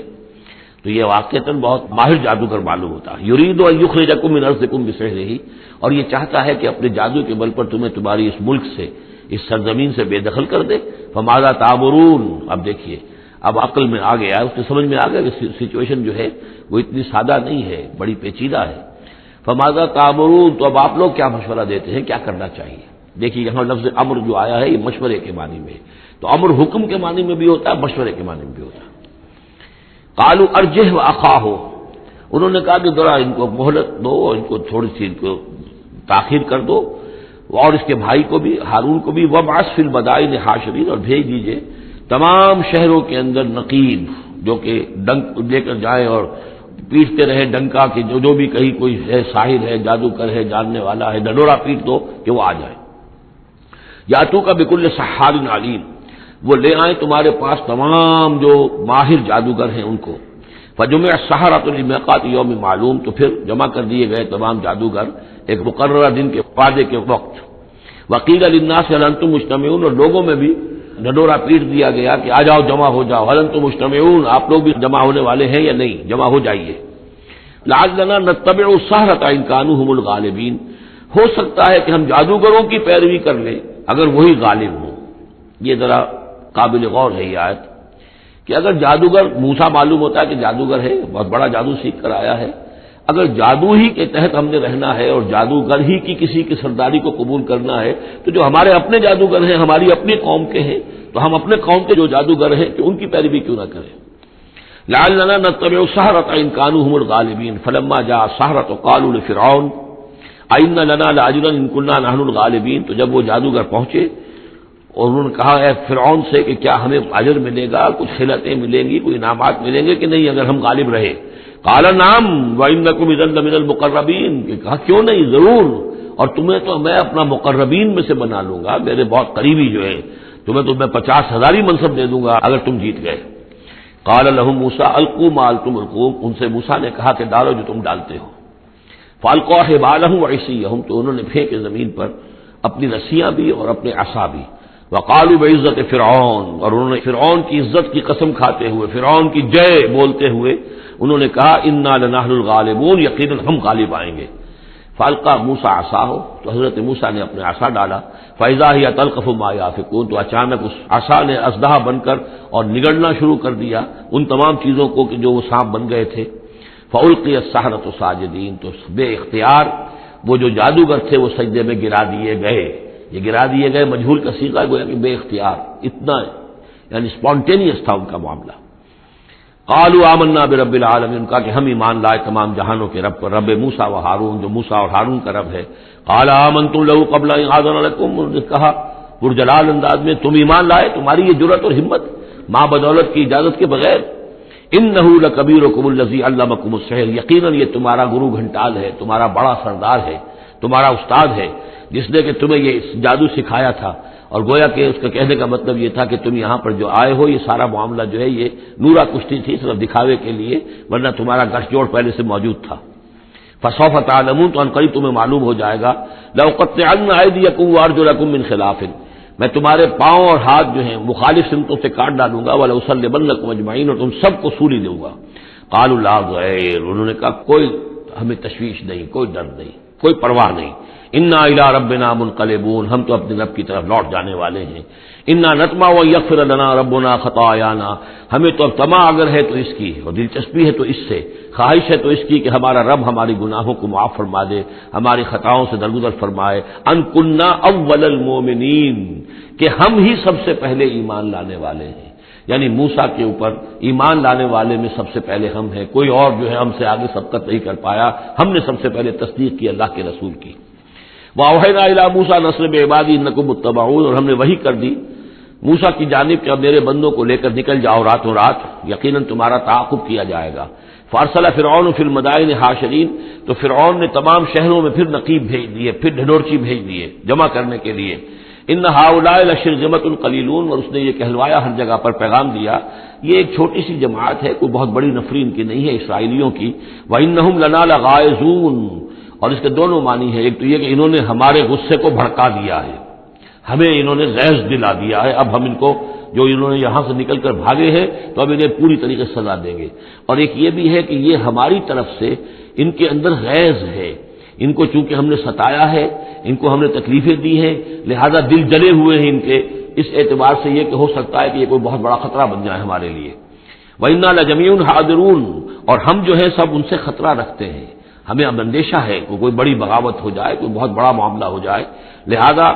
تو یہ واقعتاً بہت ماہر جادوگر معلوم ہوتا ہے۔ یرید ان یخرجکم من ارضکم بسحرہ، اور یہ چاہتا ہے کہ اپنے جادو کے بل پر تمہیں تمہاری اس ملک سے، اس سرزمین سے بے دخل کر دے۔ فماذا تأمرون، اب دیکھیے اب عقل میں آ گیا، اس نے سمجھ میں آ گیا کہ سچویشن جو ہے وہ اتنی سادہ نہیں ہے، بڑی پیچیدہ ہے۔ فماذا تأمرون، تو اب آپ لوگ کیا مشورہ دیتے ہیں، کیا کرنا چاہیے؟ دیکھیے یہاں لفظ امر جو آیا ہے یہ مشورے کے معنی میں ہے، تو امر حکم کے معنی میں بھی ہوتا ہے، مشورے کے معنی میں بھی ہوتا ہے۔ قالوا ارجہ واخاہ، انہوں نے کہا کہ ذرا ان کو مہلت دو اور ان کو تھوڑی سی ان کو تاخیر کر دو، اور اس کے بھائی کو بھی، ہارون کو بھی، وابعث فی المدائن حاشرین، اور بھیج دیجئے تمام شہروں کے اندر نقیب، جو کہ ڈنک لے کر جائیں اور پیٹتے رہے ڈنکا کہ جو بھی کہیں کوئی ہے ساحر ہے، جادوگر ہے، جاننے والا ہے، ڈنڈورا پیٹ دو کہ وہ آ جائے۔ یاتو کا بکل سحار علیم، وہ لے آئیں تمہارے پاس تمام جو ماہر جادوگر ہیں ان کو۔ فجمع السحرۃ لمیقات یوم معلوم، تو پھر جمع کر دیے گئے تمام جادوگر ایک مقررہ دن کے وعدے کے وقت۔ وقیل للناس هل انتم مجتمعون، اور لوگوں میں بھی ڈنڈورا پیٹ دیا گیا کہ آ جاؤ جمع ہو جاؤ، هل انتم مجتمعون، آپ لوگ بھی جمع ہونے والے ہیں یا نہیں، جمع ہو جائیے۔ لعلنا نتبع السحرۃ ان كانوا هم الغالبین، ہو سکتا ہے کہ ہم جادوگروں کی پیروی کر لیں اگر وہی غالب ہوں۔ یہ ذرا قابل غور ہے یہ آیت کہ اگر جادوگر، موسیٰ معلوم ہوتا ہے کہ جادوگر ہے، بہت بڑا جادو سیکھ کر آیا ہے، اگر جادو ہی کے تحت ہم نے رہنا ہے اور جادوگر ہی کی کسی کی سرداری کو قبول کرنا ہے، تو جو ہمارے اپنے جادوگر ہیں، ہماری اپنی قوم کے ہیں، تو ہم اپنے قوم کے جو جادوگر ہیں کہ ان کی پیروی کیوں نہ کریں۔ لعلنا نتبع السحرۃ ان كانوا هم الغالبین فلما جاء السحرۃ قالوا لفرعون أئن لنا لأجرا إن كنا نحن الغالبین، تو جب وہ جادوگر پہنچے اور انہوں نے کہا اے فرعون سے کہ کیا ہمیں اجر ملے گا، کچھ خلعتیں ملیں گی، کوئی انعامات ملیں گے کہ نہیں اگر ہم غالب رہے؟ قال نعم وإنكم إذا لمن المقربین، کہ کہا کیوں نہیں، ضرور، اور تمہیں تو میں اپنا مقربین میں سے بنا لوں گا، میرے بہت قریبی جو ہے، تمہیں تو میں 50,000 منصب دے دوں گا اگر تم جیت گئے۔ قال لهم موسیٰ القوا ما انتم ملقون، ان سے موسیٰ نے کہا کہ ڈالو جو تم ڈالتے ہو۔ فالقوا حبالهم وعصیهم، تو انہوں نے پھینکے زمین پر اپنی رسیاں بھی اور اپنے عصا بھی۔ وقالوا بعزت فرعون، اور انہوں نے فرعون کی عزت کی قسم کھاتے ہوئے، فرعون کی جے بولتے ہوئے انہوں نے کہا انا لنحن الغالبون، یقیناً ہم غالب آئیں گے۔ فالقى موسیٰ عصاہ، تو حضرت موسیٰ نے اپنے عصا ڈالا، فاذا هي تلقف ما يافكون، تو اچانک اس عصا نے اژدہا بن کر اور نگڑنا شروع کر دیا ان تمام چیزوں کو کہ جو وہ سانپ بن گئے تھے۔ فالقي السحرة ساجدين، تو بے اختیار وہ جو جادوگر تھے وہ سجدے میں گرا دیے گئے۔ یہ گرا دیے گئے مجہول کا صیغہ گویا کہ بے اختیار، اتنا یعنی اسپونٹینیس تھا ان کا معاملہ۔ قالوا آمنا برب العالمین، کہا کہ ہم ایمان لائے تمام جہانوں کے رب پر، رب موسیٰ و ہارون، جو موسیٰ اور ہارون کا رب ہے۔ قال آمنتم له قبل ان آذن لكم، انہوں نے کہا پرجلال انداز میں تم ایمان لائے، تمہاری یہ جرأت اور ہمت ماں بدولت کی اجازت کے بغیر۔ انه لکبیرکم الذی علمکم السحر، یقیناً یہ تمہارا گرو گھنٹال ہے، تمہارا بڑا سردار ہے، تمہارا استاد ہے، جس نے کہ تمہیں یہ جادو سکھایا تھا۔ اور گویا کہ اس کا کہنے کا مطلب یہ تھا کہ تم یہاں پر جو آئے ہو یہ سارا معاملہ جو ہے یہ نورا کشتی تھی، صرف دکھاوے کے لیے، ورنہ تمہارا گٹھ جوڑ پہلے سے موجود تھا۔ فسوف تعلمون، تو عنقریب تمہیں معلوم ہو جائے گا۔ لأقطعن أيديكم وأرجلكم من خلاف، میں تمہارے پاؤں اور ہاتھ جو ہیں مخالف سمتوں سے کاٹ ڈالوں گا، وَلَأُصَلِّبَنَّكُمْ أَجْمَعِينَ، اور تم سب کو سولی دوں گا۔ قالوا لا ضير، انہوں نے کہا کوئی ہمیں تشویش نہیں، کوئی ڈر نہیں، کوئی پرواہ نہیں۔ انا الى ربنا منقلبون، ہم تو اپنے رب کی طرف لوٹ جانے والے ہیں۔ انا نطمع ان یغفر لنا ربنا خطایانا، ہمیں تو اب طمع اگر ہے تو اس کی، اور دلچسپی ہے تو اس سے، خواہش ہے تو اس کی کہ ہمارا رب ہماری گناہوں کو معاف فرما دے، ہماری خطاؤں سے درگزر فرمائے۔ ان کنا اول المؤمنین، کہ ہم ہی سب سے پہلے ایمان لانے والے ہیں، یعنی موسیٰ کے اوپر ایمان لانے والے میں سب سے پہلے ہم ہیں، کوئی اور جو ہے ہم سے آگے سبقت نہیں کر پایا، ہم نے سب سے پہلے تصدیق کی اللہ کے رسول کی۔ وَأَوْحَيْنَا إِلَىٰ مُوسَىٰ أَنْ أَسْرِ بِعِبَادِي إِنَّكُمْ مُتَّبَعُونَ، اور ہم نے وحی کر دی موسیٰ کی جانب کہ اب میرے بندوں کو لے کر نکل جاؤ راتوں رات، یقیناً تمہارا تعاقب کیا جائے گا۔ فَأَرْسَلَ فِرْعَوْنُ فِي الْمَدَائِنِ حَاشِرِينَ، تو فرعون نے تمام شہروں میں پھر نقیب بھیج دیے، پھر ڈھنڈورچی بھیج دیے جمع کرنے کے لیے۔ إِنَّ هَٰؤُلَاءِ لَشِرْذِمَةٌ قَلِيلُونَ، اور اس نے یہ کہلوایا ہر جگہ پر پیغام دیا، یہ ایک چھوٹی سی جماعت ہے، کوئی بہت بڑی نفری ان کی نہیں ہے اسرائیلیوں کی۔ وَإِنَّهُمْ لَنَا لَغَائِظُونَ، اور اس کے دونوں معنی ہیں، ایک تو یہ کہ انہوں نے ہمارے غصے کو بھڑکا دیا ہے، ہمیں انہوں نے غیظ دلا دیا ہے، اب ہم ان کو جو انہوں نے یہاں سے نکل کر بھاگے ہیں تو اب انہیں پوری طریقے سے سزا دیں گے۔ اور ایک یہ بھی ہے کہ یہ ہماری طرف سے ان کے اندر غیظ ہے، ان کو چونکہ ہم نے ستایا ہے، ان کو ہم نے تکلیفیں دی ہیں، لہذا دل جلے ہوئے ہیں ان کے، اس اعتبار سے یہ کہ ہو سکتا ہے کہ یہ کوئی بہت بڑا خطرہ بن جائے ہمارے لیے۔ وَإِنَّا لَجَمِيعٌ حَاذِرُونَ، اور ہم جو ہے سب ان سے خطرہ رکھتے ہیں، ہمیں اب اندیشہ ہے کہ کوئی بڑی بغاوت ہو جائے، کوئی بہت بڑا معاملہ ہو جائے، لہذا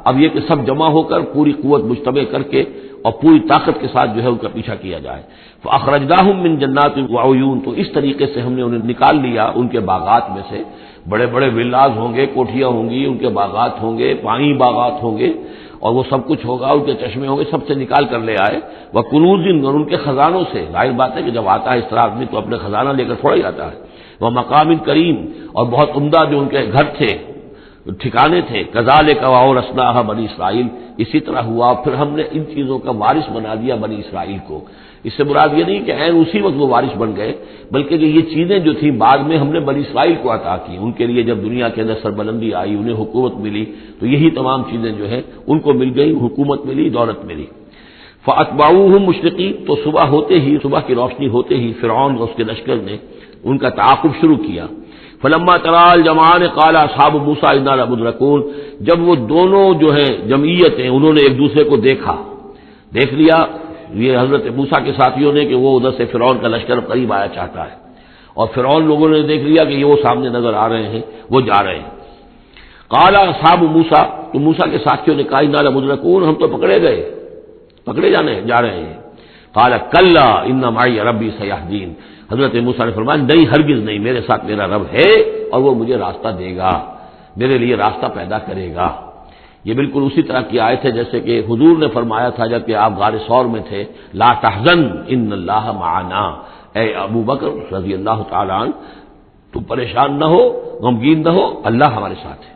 اب یہ کہ سب جمع ہو کر پوری قوت مجتمع کر کے اور پوری طاقت کے ساتھ جو ہے ان کا پیچھا کیا جائے۔ فَأَخْرَجْنَاهُم مِّن جَنَّاتٍ وَعُيُونٍ، تو اس طریقے سے ہم نے انہیں نکال لیا ان کے باغات میں سے، بڑے بڑے ولاز ہوں گے، کوٹھیاں ہوں گی، ان کے باغات ہوں گے، پانی باغات ہوں گے، اور وہ سب کچھ ہوگا، ان کے چشمے ہوں گے، سب سے نکال کر لے آئے۔ وَكُنُوزٍ، اور ان کے خزانوں سے، ظاہر بات ہے کہ جب آتا ہے اس طرح آدمی تو اپنے خزانہ لے کر تھوڑا ہی آتا ہے۔ وَمَقَامٍ کریم، اور بہت عمدہ جو ان کے گھر تھے، ٹھکانے تھے۔ کذالک وَأَوْرَثْنَاهَا بنی اسرائیل، اسی طرح ہوا پھر ہم نے ان چیزوں کا وارث بنا دیا بنی اسرائیل کو۔ اس سے مراد یہ نہیں کہ عین اسی وقت وہ وارث بن گئے، بلکہ کہ یہ چیزیں جو تھیں بعد میں ہم نے بنی اسرائیل کو عطا کی، ان کے لیے جب دنیا کے اندر سربلندی آئی، انہیں حکومت ملی، تو یہی تمام چیزیں جو ہیں ان کو مل گئی، حکومت ملی، دولت ملی۔ فَأَتْبَعُوهُم مُشْرِقِينَ، تو صبح ہوتے ہی، صبح کی روشنی ہوتے ہی فرعون اور اس کے لشکر نے ان کا تعاقب شروع کیا۔ فلما ترى الجمعان قال اصحاب موسى انا لمدركون، جب وہ دونوں جو ہیں جمعیتیں انہوں نے ایک دوسرے کو دیکھ لیا، یہ حضرت موسیٰ کے ساتھیوں نے کہ وہ ادھر سے فرعون کا لشکر قریب آیا چاہتا ہے، اور فرعون لوگوں نے دیکھ لیا کہ یہ وہ سامنے نظر آ رہے ہیں، وہ جا رہے ہیں۔ قال اصحاب موسیٰ، تو موسیٰ کے ساتھیوں نے کہا انا لمدركون، ہم تو پکڑے جا رہے ہیں۔ قال کلا ان معی ربی سیہدین، حضرت موسیٰ نے فرمایا نہیں، ہرگز نہیں، میرے ساتھ میرا رب ہے اور وہ مجھے راستہ دے گا، میرے لیے راستہ پیدا کرے گا۔ یہ بالکل اسی طرح کی آیت ہے جیسے کہ حضور نے فرمایا تھا جب کہ آپ غار ثور میں تھے، لا تحزن ان اللہ معنا، اے ابو بکر رضی اللہ تعالی عنہ تم پریشان نہ ہو، غمگین نہ ہو، اللہ ہمارے ساتھ ہے۔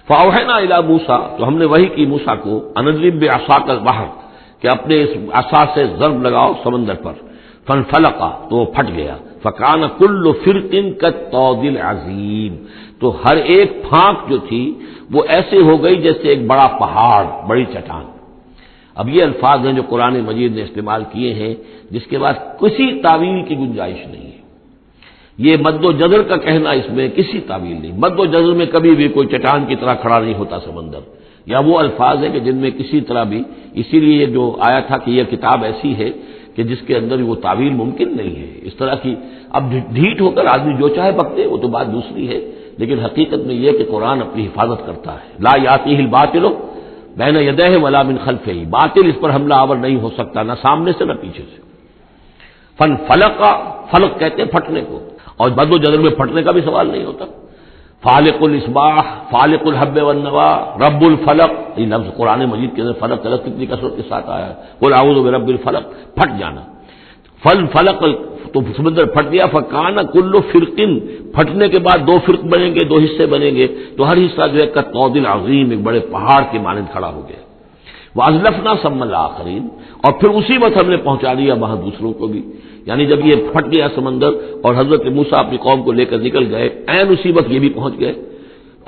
فاوحینا الی موسیٰ، تو ہم نے وحی کی موسیٰ کو، ان اضرب بعصاک البحر، کہ اپنے اس عصا سے ضرب لگاؤ سمندر پر، فانفلق، تو وہ پھٹ گیا، فکان کل فرق کالطود العظیم، تو ہر ایک پھانک جو تھی وہ ایسے ہو گئی جیسے ایک بڑا پہاڑ، بڑی چٹان۔ اب یہ الفاظ ہیں جو قرآن مجید نے استعمال کیے ہیں جس کے بعد کسی تعویل کی گنجائش نہیں ہے۔ یہ مد و جزر کا کہنا، اس میں کسی تعویل نہیں، مد و جزر میں کبھی بھی کوئی چٹان کی طرح کھڑا نہیں ہوتا سمندر، یا وہ الفاظ ہیں کہ جن میں کسی طرح بھی، اسی لیے یہ جو آیا تھا کہ یہ کتاب ایسی ہے کہ جس کے اندر وہ تعویل ممکن نہیں ہے اس طرح کی۔ اب ڈھیٹ ہو کر آدمی جو چاہے پکتے وہ تو بات دوسری ہے، لیکن حقیقت میں یہ کہ قرآن اپنی حفاظت کرتا ہے۔ لا یاتیہ الباطل بین یدیہ ولا من خلفہ، باطل اس پر حملہ آور نہیں ہو سکتا، نہ سامنے سے نہ پیچھے سے۔ فلق کہتے ہیں پھٹنے کو، اور بد و جدر میں پھٹنے کا بھی سوال نہیں ہوتا۔ فالق الاصباح، فالق الحب والنوا، رب الفلق، یہ لفظ قرآن مجید کے اندر فلق کا کتنی کثرت کے ساتھ آیا ہے، قل اعوذ برب الفلق، پھٹ جانا۔ فلق، تو سمندر پھٹ گیا، فکان کل فرقن، پھٹنے کے بعد دو فرق بنیں گے، دو حصے بنیں گے، تو ہر حصہ جو ہے کالطود العظیم، ایک بڑے پہاڑ کے مانند کھڑا ہو گیا۔ وازلفنا ثم الاخرین، اور پھر اسی وقت ہم نے پہنچا دیا وہاں دوسروں کو بھی، یعنی جب یہ پھٹ گیا سمندر اور حضرت موسیٰ اپنی قوم کو لے کر نکل گئے، عین اسی وقت یہ بھی پہنچ گئے،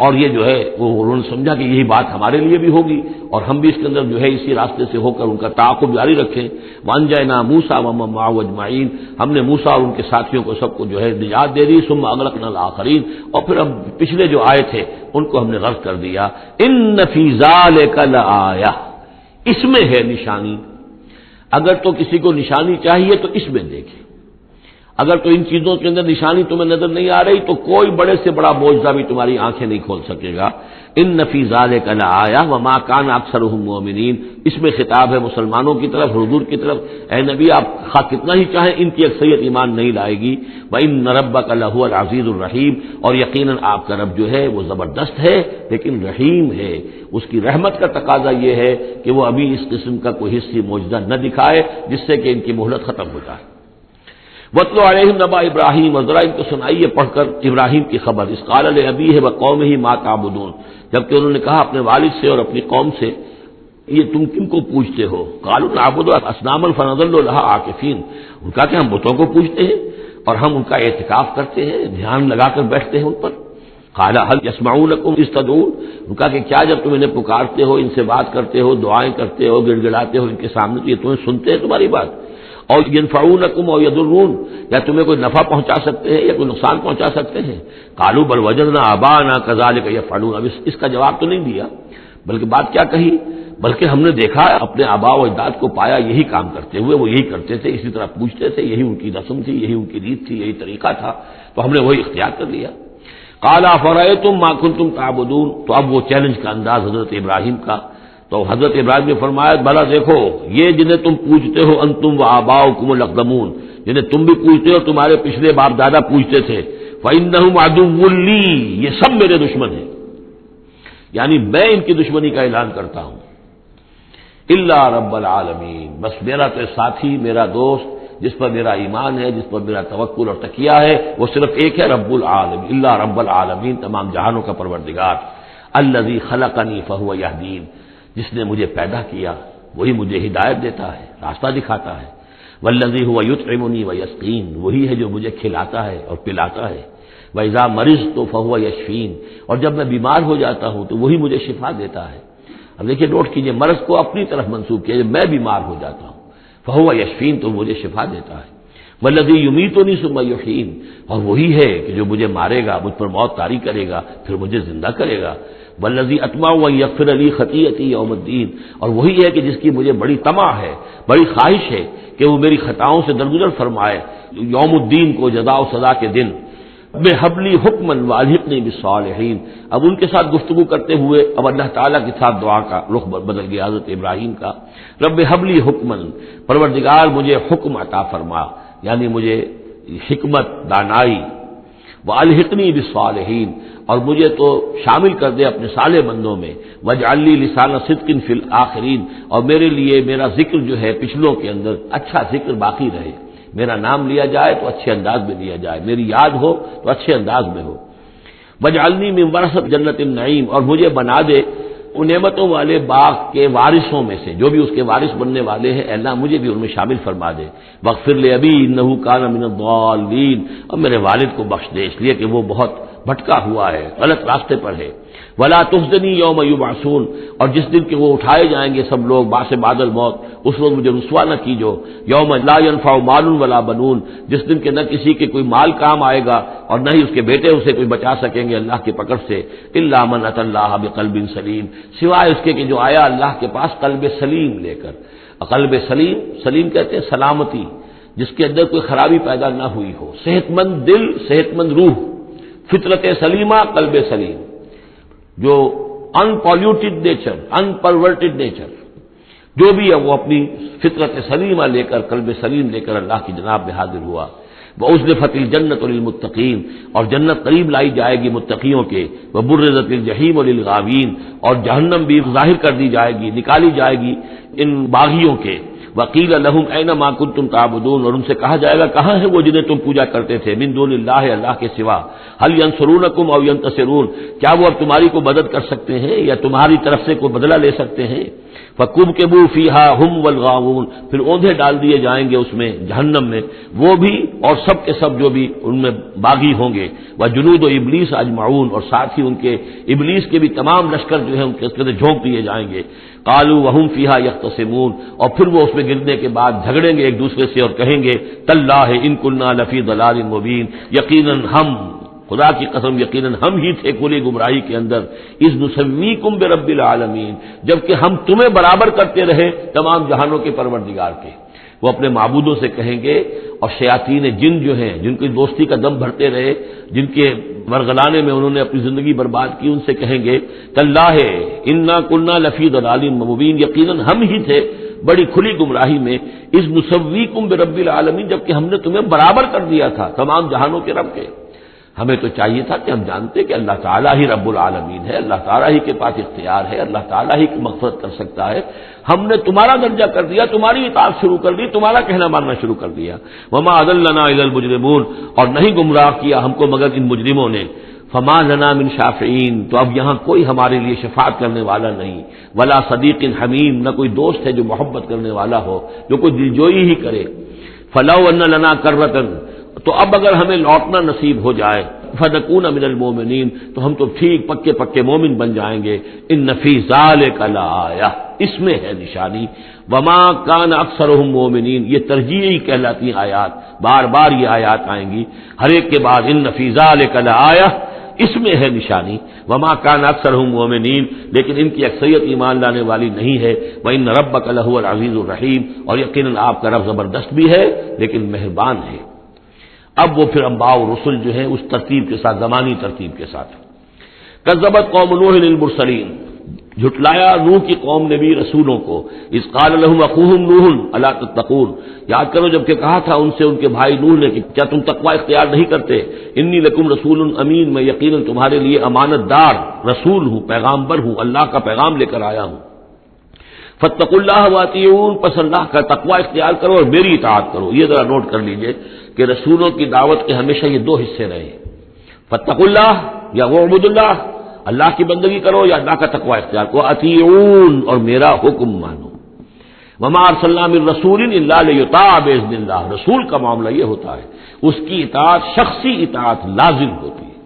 اور یہ جو ہے وہ انہوں نے سمجھا کہ یہی بات ہمارے لیے بھی ہوگی اور ہم بھی اس کے اندر جو ہے اسی راستے سے ہو کر ان کا تعاقب جاری رکھیں۔ وانجینا موسیٰ ومن معہ اجمعین، ہم نے موسیٰ اور ان کے ساتھیوں کو سب کو جو ہے نجات دے دی۔ ثم اغرقنا الاخرین، اور پھر اب پچھلے جو آئے تھے ان کو ہم نے غرق کر دیا۔ ان فی ذلک لآیہ، اس میں ہے نشانی، اگر تو کسی کو نشانی چاہیے تو اس میں دیکھیں، اگر تو ان چیزوں کے اندر نشانی تمہیں نظر نہیں آ رہی تو کوئی بڑے سے بڑا معجزہ بھی تمہاری آنکھیں نہیں کھول سکے گا۔ ان فی ذلک لآیہ وما کان اکثرهم مؤمنین، اس میں خطاب ہے مسلمانوں کی طرف، حضور کی طرف، اے نبی آپ خواہ کتنا ہی چاہیں ان کی اکثریت ایمان نہیں لائے گی۔ وان ربک لہو العزیز الرحیم، اور یقیناً آپ کا رب جو ہے وہ زبردست ہے لیکن رحیم ہے، اس کی رحمت کا تقاضا یہ ہے کہ وہ ابھی اس قسم کا کوئی حصی معجزہ نہ دکھائے جس سے کہ ان کی مہلت ختم ہو جائے۔ وَاتْلُ عَلَيْهِمْ نَبَأَ إِبْرَاهِيمَ، اور ذرا ان کو سنائیے پڑھ کر ابراہیم کی خبر، اذ قَالَ لِأَبِيهِ وَقَوْمِهِ مَا تَعْبُدُونَ، جبکہ انہوں نے کہا اپنے والد سے اور اپنی قوم سے یہ تم کن کو پوجتے ہو؟ قَالُوا نَعْبُدُ أَصْنَامًا فَنَظَلُّ لَهَا عَاكِفِينَ، ان کا کہ ہم بتوں کو پوجتے ہیں اور ہم ان کا اعتکاف کرتے ہیں، دھیان لگا کر بیٹھتے ہیں ان پر۔ قال هل يسمعونكم اذ تدعون، ان کا کہ کیا جب تم انہیں پکارتے ہو، ان سے بات کرتے ہو، دعائیں کرتے ہو، گڑ گڑاتے ہو ان کے سامنے، تو یہ تمہیں سنتے ہیں تمہاری بات؟ اور ينفعونكم او يضرون، یا تمہیں کوئی نفع پہنچا سکتے ہیں یا کوئی نقصان پہنچا سکتے ہیں؟ قالوا بل وجدنا آباءنا كذلك يفعلون، اب اس کا جواب تو نہیں دیا، بلکہ بات کیا کہی، بلکہ ہم نے دیکھا اپنے آباء و اجداد کو پایا یہی کام کرتے ہوئے، وہ یہی کرتے تھے، اسی طرح پوچھتے تھے، یہی ان کی رسم تھی، یہی ان کی ریت تھی، یہی طریقہ تھا، تو ہم نے وہی اختیار کر لیا۔ قال افرأيتم ما كنتم تعبدون، تو اب وہ چیلنج کا انداز حضرت ابراہیم کا، تو حضرت ابراہیم نے فرمایا بھلا دیکھو یہ جنہیں تم پوجتے ہو، انتم وآباؤکم الاقدمون، جنہیں تم بھی پوجتے ہو تمہارے پچھلے باپ دادا پوجتے تھے، فإنهم عدو لي، یہ سب میرے دشمن ہیں، یعنی میں ان کی دشمنی کا اعلان کرتا ہوں، الا رب العالمین، بس میرا تو ساتھی، میرا دوست جس پر میرا ایمان ہے، جس پر میرا توکل اور تکیہ ہے، وہ صرف ایک ہے، رب العالمین، الا رب العالمین، تمام جہانوں کا پروردگار، الذی خلقنی فہو یہدین، جس نے مجھے پیدا کیا وہی مجھے ہدایت دیتا ہے، راستہ دکھاتا ہے، والذی هو یطعمنی ویسقین، وہی ہے جو مجھے کھلاتا ہے اور پلاتا ہے، وَإِذَا مَرِضْتُ فَهُوَ يَشْفِينِ، اور جب میں بیمار ہو جاتا ہوں تو وہی مجھے شفا دیتا ہے۔ اب دیکھیے نوٹ کیجئے، مرض کو اپنی طرف منسوب کیا، جب میں بیمار ہو جاتا ہوں فَهُوَ يَشْفِينِ، تو مجھے شفا دیتا ہے، وَالَّذِي يُمِيتُنِي ثُمَّ يُحْيِينِ، اور وہی ہے کہ جو مجھے مارے گا، مجھ پر موت طاری کرے گا، پھر مجھے زندہ کرے گا، وَالَّذِي أَطْمَعُ أَن يَغْفِرَ لِي خَطِيئَتِي يَوْمَ الدِّينِ، اور وہی ہے کہ جس کی مجھے بڑی طمع ہے، بڑی خواہش ہے کہ وہ میری خطاؤں سے درگزر فرمائے یوم الدین کو، جزا و سزا کے دن۔ رب ہب لی حکما والحقنی بالصالحین، اب ان کے ساتھ گفتگو کرتے ہوئے اب اللہ تعالیٰ کے ساتھ دعا کا رخ بدل گیا حضرت ابراہیم کا، رب ہب لی حکما، پروردگار مجھے حکم عطا فرما، یعنی مجھے حکمت، دانائی، والحقنی بالصالحین، اور مجھے تو شامل کر دے اپنے صالح بندوں میں، واجعل لی لسان صدق فی الآخرین، اور میرے لیے میرا ذکر جو ہے پچھلوں کے اندر اچھا ذکر باقی رہے، میرا نام لیا جائے تو اچھے انداز میں لیا جائے، میری یاد ہو تو اچھے انداز میں ہو، واجعلنی من ورثۃ جنت النعیم، اور مجھے بنا دے ان نعمتوں والے باغ کے وارثوں میں سے، جو بھی اس کے وارث بننے والے ہیں، اللہ مجھے بھی ان میں شامل فرما دے، واغفر لأبی انہ کان من الضالین، اور میرے والد کو بخش دے اس لیے کہ وہ بہت بھٹکا ہوا ہے، غلط راستے پر ہے، ولا تخزنی یوم یبعثون، اور جس دن کہ وہ اٹھائے جائیں گے سب لوگ بعد بعد الموت، اس وقت مجھے رسوا نہ کیجو، یوم لا ينفع مال ولا بنون، جس دن کہ نہ کسی کے کوئی مال کام آئے گا اور نہ ہی اس کے بیٹے اسے کوئی بچا سکیں گے اللہ کی پکڑ سے، الا من اتى اللہ بقلب سلیم، سوائے اس کے کہ جو آیا اللہ کے پاس قلب سلیم لے کر، قلب سلیم، سلیم کہتے ہیں سلامتی، جس کے اندر کوئی خرابی پیدا نہ ہوئی ہو، صحت مند دل، صحت مند روح، فطرت سلیمہ، قلب سلیم، جو ان پالیوٹیڈ نیچر، ان پرورٹیڈ نیچر، جو بھی ہے وہ اپنی فطرت سلیمہ لے کر، قلب سلیم لے کر اللہ کی جناب میں حاضر ہوا، وَأُزْلِفَتِ الْجَنَّةُ لِلْمُتَّقِينَ، اور جنت قریب لائی جائے گی متقیوں کے، وَبُرِّزَتِ الْجَحِيمُ لِلْغَاوِينَ، اور جہنم بھی ظاہر کر دی جائے گی، نکالی جائے گی ان باغیوں کے، وَقِيلَ لَهُمْ أَيْنَ مَا كُنتُمْ تَعْبُدُونَ، اور ان سے کہا جائے گا کہاں ہیں وہ جنہیں تم پوجا کرتے تھے، من دون اللہ، اللہ کے سوا، هل ينصرونكم أو ينتصرون، کیا وہ اب تمہاری کو مدد کر سکتے ہیں یا تمہاری طرف سے کوئی بدلہ لے سکتے ہیں، فَكُبْكِبُوا فِيهَا هُمْ وَالْغَاوُونَ، پھر اوندھے ڈال دیے جائیں گے اس میں جہنم میں وہ بھی اور سب کے سب جو بھی ان میں باغی ہوں گے، وَجُنُودُ إِبْلِيسَ أَجْمَعُونَ، اور ساتھ ہی ان کے ابلیس کے بھی تمام لشکر جو ہیں ان کے اندر جھونک دیے جائیں گے، قالوا وهم فيها يختصمون، اور پھر وہ اس میں گرنے کے بعد جھگڑیں گے ایک دوسرے سے اور کہیں گے تاللہ ان كنا لفی ضلال مبین، یقیناً ہم، خدا کی قسم یقیناً ہم ہی تھے کھلی گمراہی کے اندر، اذ نسویکم برب العالمین، جبکہ ہم تمہیں برابر کرتے رہے تمام جہانوں کے پروردگار کے۔ وہ اپنے معبودوں سے کہیں گے، اور شیاطین جن جو ہیں جن کی دوستی کا دم بھرتے رہے، جن کے ورغلانے میں انہوں نے اپنی زندگی برباد کی، ان سے کہیں گے تاللہ انا کنا لفی ضلال مبین، یقیناً ہم ہی تھے بڑی کھلی گمراہی میں، اذ نسویکم برب العالمین، جبکہ ہم نے تمہیں برابر کر دیا تھا تمام جہانوں کے رب کے۔ ہمیں تو چاہیے تھا کہ ہم جانتے کہ اللہ تعالیٰ ہی رب العالمین ہے، اللہ تعالیٰ ہی کے پاس اختیار ہے، اللہ تعالیٰ ہی کی مغفرت کر سکتا ہے، ہم نے تمہارا درجہ کر دیا، تمہاری اطاعت شروع کر دی، تمہارا کہنا ماننا شروع کر دیا، وما اضلنا الا المجرمون، اور نہیں گمراہ کیا ہم کو مگر ان مجرموں نے، فما لنا من شافعین، تو اب یہاں کوئی ہمارے لیے شفاعت کرنے والا نہیں، ولا صدیق حمیم، نہ کوئی دوست ہے جو محبت کرنے والا ہو، جو کوئی دلجوئی ہی کرے، فلو ان لنا کرۃ، تو اب اگر ہمیں لوٹنا نصیب ہو جائے، فنکون من المؤمنین، تو ہم تو ٹھیک پکے پکے مومن بن جائیں گے. ان فی ذالک لآیہ، اس میں ہے نشانی. وما کان اکثرهم مؤمنین، یہ ترجیحی کہلاتی آیات، بار بار یہ آیات آئیں گی ہر ایک کے بعد. ان فی ذالک لآیہ، اس میں ہے نشانی. وما کان اکثرهم مؤمنین، لیکن ان کی اکثریت ایمان لانے والی نہیں ہے. وان ربک لہو العزیز الرحیم، اور یقیناً آپ کا رب زبردست بھی ہے لیکن مہربان ہے. اب وہ پھر انباء و رسل جو ہیں اس ترتیب کے ساتھ، زمانی ترتیب کے ساتھ. کذبت قوم نوح للمرسلین، جھٹلایا نوح کی قوم نے بھی رسولوں کو. اذ قال لهم اخوهم نوح الا تتقون، یاد کرو جب کہ کہا تھا ان سے ان کے بھائی نوح نے کہ کیا تم تقوی اختیار نہیں کرتے. انی لکم رسول امین، میں یقیناً تمہارے لیے امانت دار رسول ہوں، پیغامبر ہوں، اللہ کا پیغام لے کر آیا ہوں. فاتقوا اللہ واطیعون، پس اللہ کا تقوی اختیار کرو اور میری اطاعت کرو. یہ ذرا نوٹ کر لیجئے کہ رسولوں کی دعوت کے ہمیشہ یہ دو حصے رہے. فاتقوا اللہ یا وعبدوا اللہ، اللہ کی بندگی کرو یا اللہ کا تقوی اختیار کرو. اطیعون، اور میرا حکم مانو. وما ارسلنا من رسول الا لیطاع باذن اللہ، رسول کا معاملہ یہ ہوتا ہے اس کی اطاعت شخصی اطاعت لازم ہوتی ہے.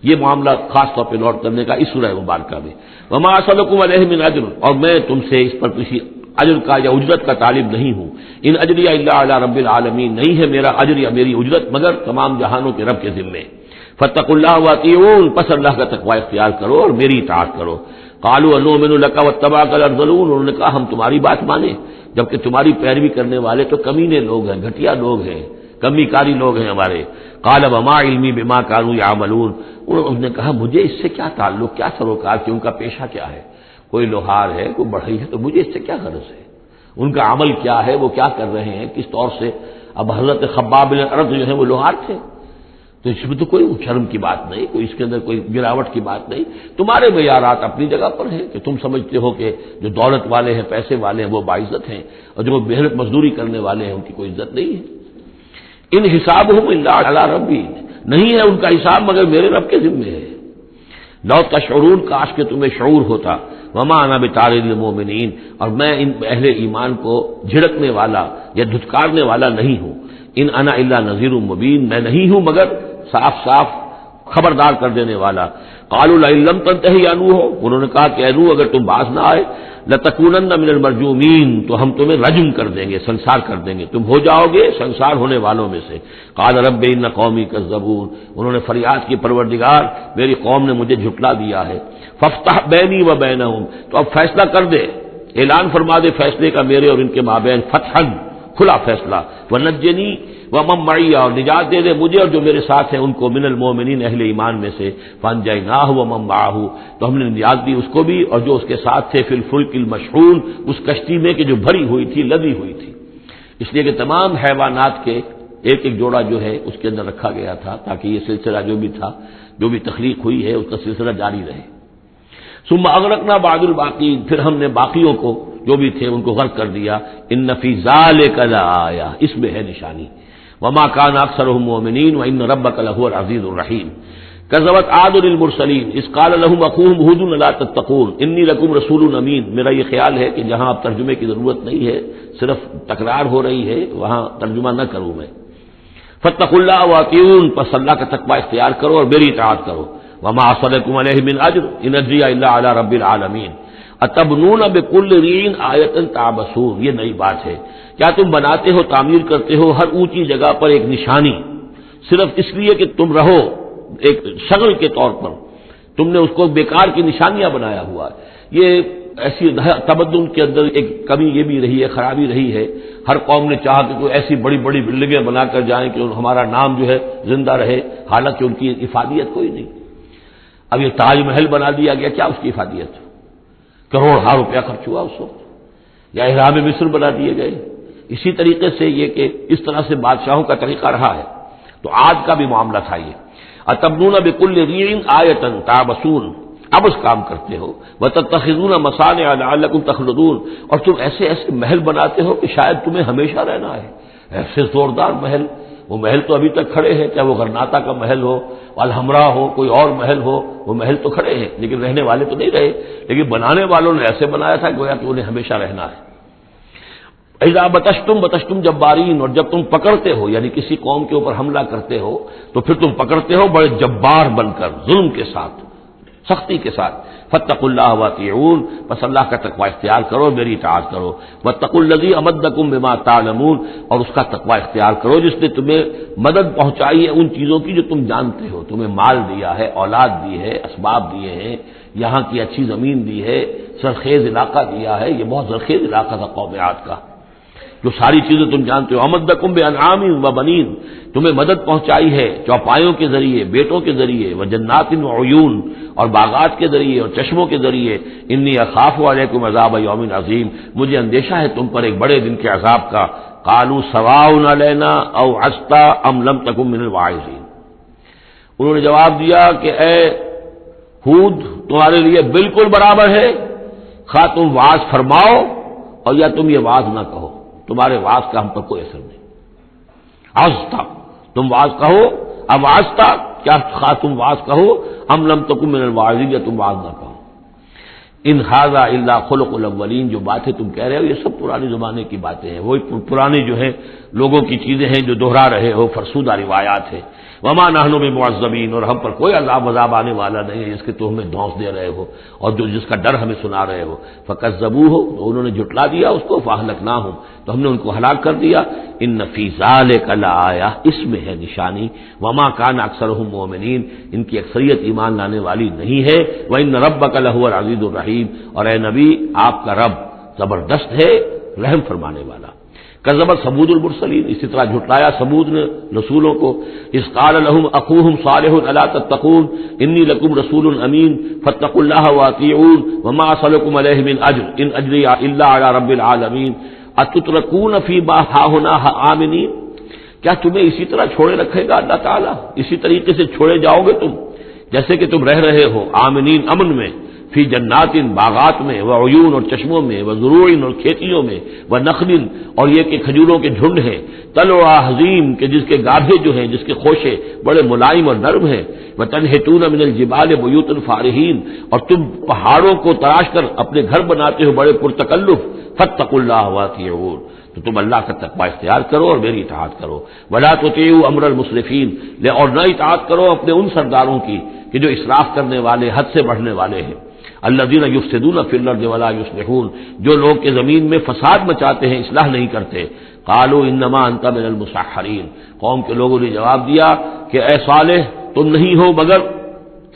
یہ معاملہ خاص طور پہ نوٹ کرنے کا اس سورہ مبارکہ میں. وما اسألکم علیہ من اجر، اور میں تم سے اس پر کسی اجر کا یا اجرت کا طالب نہیں ہوں. ان اجری الا علی رب العالمین، نہیں ہے میرا اجر یا میری اجرت مگر تمام جہانوں کے رب کے ذمے. فاتقوا اللہ واطیعون، پس اللہ کا تقوی اختیار کرو اور میری اطاعت کرو. قالوا انؤمن لک واتبعک الارذلون، انہوں نے کہا ہم تمہاری بات مانیں جبکہ تمہاری پیروی کرنے والے تو کمینے لوگ ہیں، گھٹیا لوگ ہیں، کمی کاری لوگ ہیں ہمارے. قال وما علمی بما كانوا يعملون، انہوں نے کہا مجھے اس سے کیا تعلق، کیا سروکار، کہ ان کا پیشہ کیا ہے. کوئی لوہار ہے، کوئی بڑھئی ہے، تو مجھے اس سے کیا غرض ہے. ان کا عمل کیا ہے، وہ کیا کر رہے ہیں، کس طور سے. اب حضرت خباب بن الارض جو ہیں وہ لوہار تھے، تو اس میں تو کوئی شرم کی بات نہیں، کوئی اس کے اندر کوئی گراوٹ کی بات نہیں. تمہارے معیارات اپنی جگہ پر ہیں کہ تم سمجھتے ہو کہ جو دولت والے ہیں، پیسے والے ہیں، وہ باعزت ہیں، اور جو محنت مزدوری کرنے والے ہیں ان کی کوئی عزت نہیں ہے. ان حسابهم الا علی ربی، نہیں ہے ان کا حساب مگر میرے رب کے ذمے ہے. لو تشعرون، کاش کہ تمہیں شعور ہوتا. وما انا بطارد المؤمنین، اور میں ان اہل ایمان کو جھڑکنے والا یا دھتکارنے والا نہیں ہوں. ان انا الا نذیر مبین، میں نہیں ہوں مگر صاف صاف خبردار کر دینے والا. قالوا لئن لم تنتهي يا نوح، انہوں نے کہا کہ اے نوح اگر تم باز نہ آئے لتکونن من المرجومین، تو ہم تمہیں رجم کر دیں گے، سنسار کر دیں گے، تم ہو جاؤ گے سنسار ہونے والوں میں سے. قال رب ان قومی کذبون، انہوں نے فریاد کی پروردگار میری قوم نے مجھے جھٹلا دیا ہے. فافتح بینی و بینہم، تو اب فیصلہ کر دے، اعلان فرما دے فیصلے کا میرے اور ان کے مابین، فتحا، کھلا فیصلہ. ونجنی ومن معی، اور نجات دے دے مجھے اور جو میرے ساتھ ہیں ان کو، من المؤمنین، اہل ایمان میں سے. فانجیناہ ومن معہ، تو ہم نے نجات دی اس کو بھی اور جو اس کے ساتھ تھے، فی الفلک المشحون، اس کشتی میں کہ جو بھری ہوئی تھی، لدی ہوئی تھی. اس لیے کہ تمام حیوانات کے ایک ایک جوڑا جو ہے اس کے اندر رکھا گیا تھا تاکہ یہ سلسلہ جو بھی تھا، جو بھی تخلیق ہوئی ہے اس کا سلسلہ جاری رہے. ثم اغرقنا بعد الباقین، پھر ہم نے باقیوں کو جو بھی تھے ان کو غرق کر دیا. ان فی ذالک لآیہ، اس میں ہے نشانی. وما کان اکثرهم مؤمنین وان ربک لہو العزیز الرحیم. کذبت عاد للمرسلین اذ قال لهم اخوهم ہود الا تتقون انی لکم رسول امین. میرا یہ خیال ہے کہ جہاں اب ترجمے کی ضرورت نہیں ہے، صرف تکرار ہو رہی ہے، وہاں ترجمہ نہ کروں میں. فاتقوا اللہ واطیعون، پس اللہ کا تقوی اختیار کرو اور میری اطاعت کرو. وما اسألکم علیہ من اجر ان اجری الا علی رب العالمین. اتبنون بکل ریع آیۃ تعبثون، یہ نئی بات ہے. کیا تم بناتے ہو، تعمیر کرتے ہو ہر اونچی جگہ پر ایک نشانی، صرف اس لیے کہ تم رہو ایک شغل کے طور پر، تم نے اس کو بیکار کی نشانیاں بنایا ہوا ہے. یہ ایسی تمدن کے اندر ایک کمی یہ بھی رہی ہے، خرابی رہی ہے. ہر قوم نے چاہا کہ کوئی ایسی بڑی بڑی بلڈنگیں بنا کر جائیں کہ ہمارا نام جو ہے زندہ رہے، حالانکہ ان کی افادیت کوئی نہیں. اب یہ تاج محل بنا دیا گیا، کیا اس کی افادیت؟ کروڑوں روپیہ خرچ ہوا اس وقت. یا احرام مصر بنا دیے گئے. اسی طریقے سے یہ کہ اس طرح سے بادشاہوں کا طریقہ رہا ہے. تو آج کا بھی معاملہ تھا یہ. اتبنون بکل ریع آیۃ تعبثون، اب اس کام کرتے ہو. وتتخذون مصانع لعلکم تخلدون، اور تم ایسے ایسے محل بناتے ہو کہ شاید تمہیں ہمیشہ رہنا ہے. ایسے زوردار محل، وہ محل تو ابھی تک کھڑے ہیں، چاہے وہ غرناطہ کا محل ہو، الحمراء ہو، کوئی اور محل ہو، وہ محل تو کھڑے ہیں لیکن رہنے والے تو نہیں رہے. لیکن بنانے والوں نے ایسے بنایا تھا گویا کہ انہیں ہمیشہ رہنا ہے. اذا بطشتم جبارین، اور جب تم پکڑتے ہو یعنی کسی قوم کے اوپر حملہ کرتے ہو تو پھر تم پکڑتے ہو بڑے جبار بن کر، ظلم کے ساتھ، سختی کے ساتھ۔ فاتقوا اللہ واطیعون، بس اللہ کا تقوی اختیار کرو، میری اطاعت کرو۔ واتقوا الذی امدکم بما تعلمون، اور اس کا تقوی اختیار کرو جس نے تمہیں مدد پہنچائی ہے ان چیزوں کی جو تم جانتے ہو، تمہیں مال دیا ہے، اولاد دی ہے، اسباب دیے ہیں، یہاں کی اچھی زمین دی ہے، سرخیز علاقہ دیا ہے، یہ بہت زرخیز علاقہ تھا قوم عاد کا، جو ساری چیزیں تم جانتے ہو۔ امدکم بانعام وبنین، تمہیں مدد پہنچائی ہے چوپایوں کے ذریعے، بیٹوں کے ذریعے، وجنات وعیون، اور باغات کے ذریعے اور چشموں کے ذریعے۔ انی اخاف علیکم عذاب یوم عظیم، مجھے اندیشہ ہے تم پر ایک بڑے دن کے عذاب کا۔ قالوا سواء علینا اوعظت ام لم تکن من الواعظین، انہوں نے جواب دیا کہ اے ہود، تمہارے لیے بالکل برابر ہے، خواہ تم واعظ فرماؤ اور یا تم یہ واعظ نہ کہو، تمہارے واعظ کا ہم پر کوئی اثر نہیں۔ عظتا، تم واعظ کہو، اب عظتا کیا خواہ تم واعظ کہو، ام لم تکن من الواعظین، یا تم واعظ نہ کہو۔ ان ھذا الا خلق الاولین، جو باتیں تم کہہ رہے ہو یہ سب پرانے زمانے کی باتیں ہیں، وہی پرانے جو ہیں لوگوں کی چیزیں ہیں جو دوہرا رہے ہو، فرسودہ روایات ہیں۔ وما نحن بمعذبین، اور ہم پر کوئی عذاب آنے والا نہیں ہے جس کے تو ہمیں دھونس دے رہے ہو اور جو جس کا ڈر ہمیں سنا رہے ہو۔ فکذبوہ، تو انہوں نے جھٹلا دیا اس کو، فاہلکناہم، تو ہم نے ان کو ہلاک کر دیا۔ ان فی ذلک لآیہ، اس میں ہے نشانی۔ وما کان اکثرہم مؤمنین، ان کی اکثریت ایمان لانے والی نہیں ہے۔ وان ربک لہو العزیز الرحیم، اور اے نبی آپ کا رب زبردست ہے، رحم فرمانے والا۔ کذبت ثمود المرسلین، اسی طرح جھٹلایا ثمود نے رسولوں کو۔ اذ قال لهم اخوهم صالح الا تتقون انی لکم رسول امین فاتقوا اللہ واطیعون وما اسألکم علیہ من اجر ان اجری الا علی رب العالمین اتترکون فی ما ہاہنا آمنین، کیا تمہیں اسی طرح چھوڑے رکھے گا اللہ تعالیٰ، اسی طریقے سے چھوڑے جاؤ گے تم جیسے کہ تم رہ رہے ہو آمنین، امن میں، فی جنات، باغات میں، وعیون، اور چشموں میں، وزروع، اور کھیتیوں میں، ونخل، اور یہ کہ کھجوروں کے جھنڈ ہیں، طلعها حظیم، کہ جس کے گاھے جو ہیں، جس کے خوشے بڑے ملائم اور نرم ہیں، وتنحتون من الجبال بیوتا فارہین، اور تم پہاڑوں کو تراش کر اپنے گھر بناتے ہو بڑے پرتکلف۔ فاتقوا اللہ واطیعون، تو تم اللہ کا تقوی اختیار کرو اور میری اطاعت کرو۔ ولا تطیعوا امر المسرفین، اور نہ اطاعت کرو اپنے ان سرداروں کی کہ جو اسراف کرنے والے، حد سے بڑھنے والے ہیں۔ الذین یفسدون فی الارض ولا یصلحون، جو لوگ کے زمین میں فساد مچاتے ہیں، اصلاح نہیں کرتے۔ قالوا انما انت من المسحرین، قوم کے لوگوں نے جواب دیا کہ اے صالح، تم نہیں ہو مگر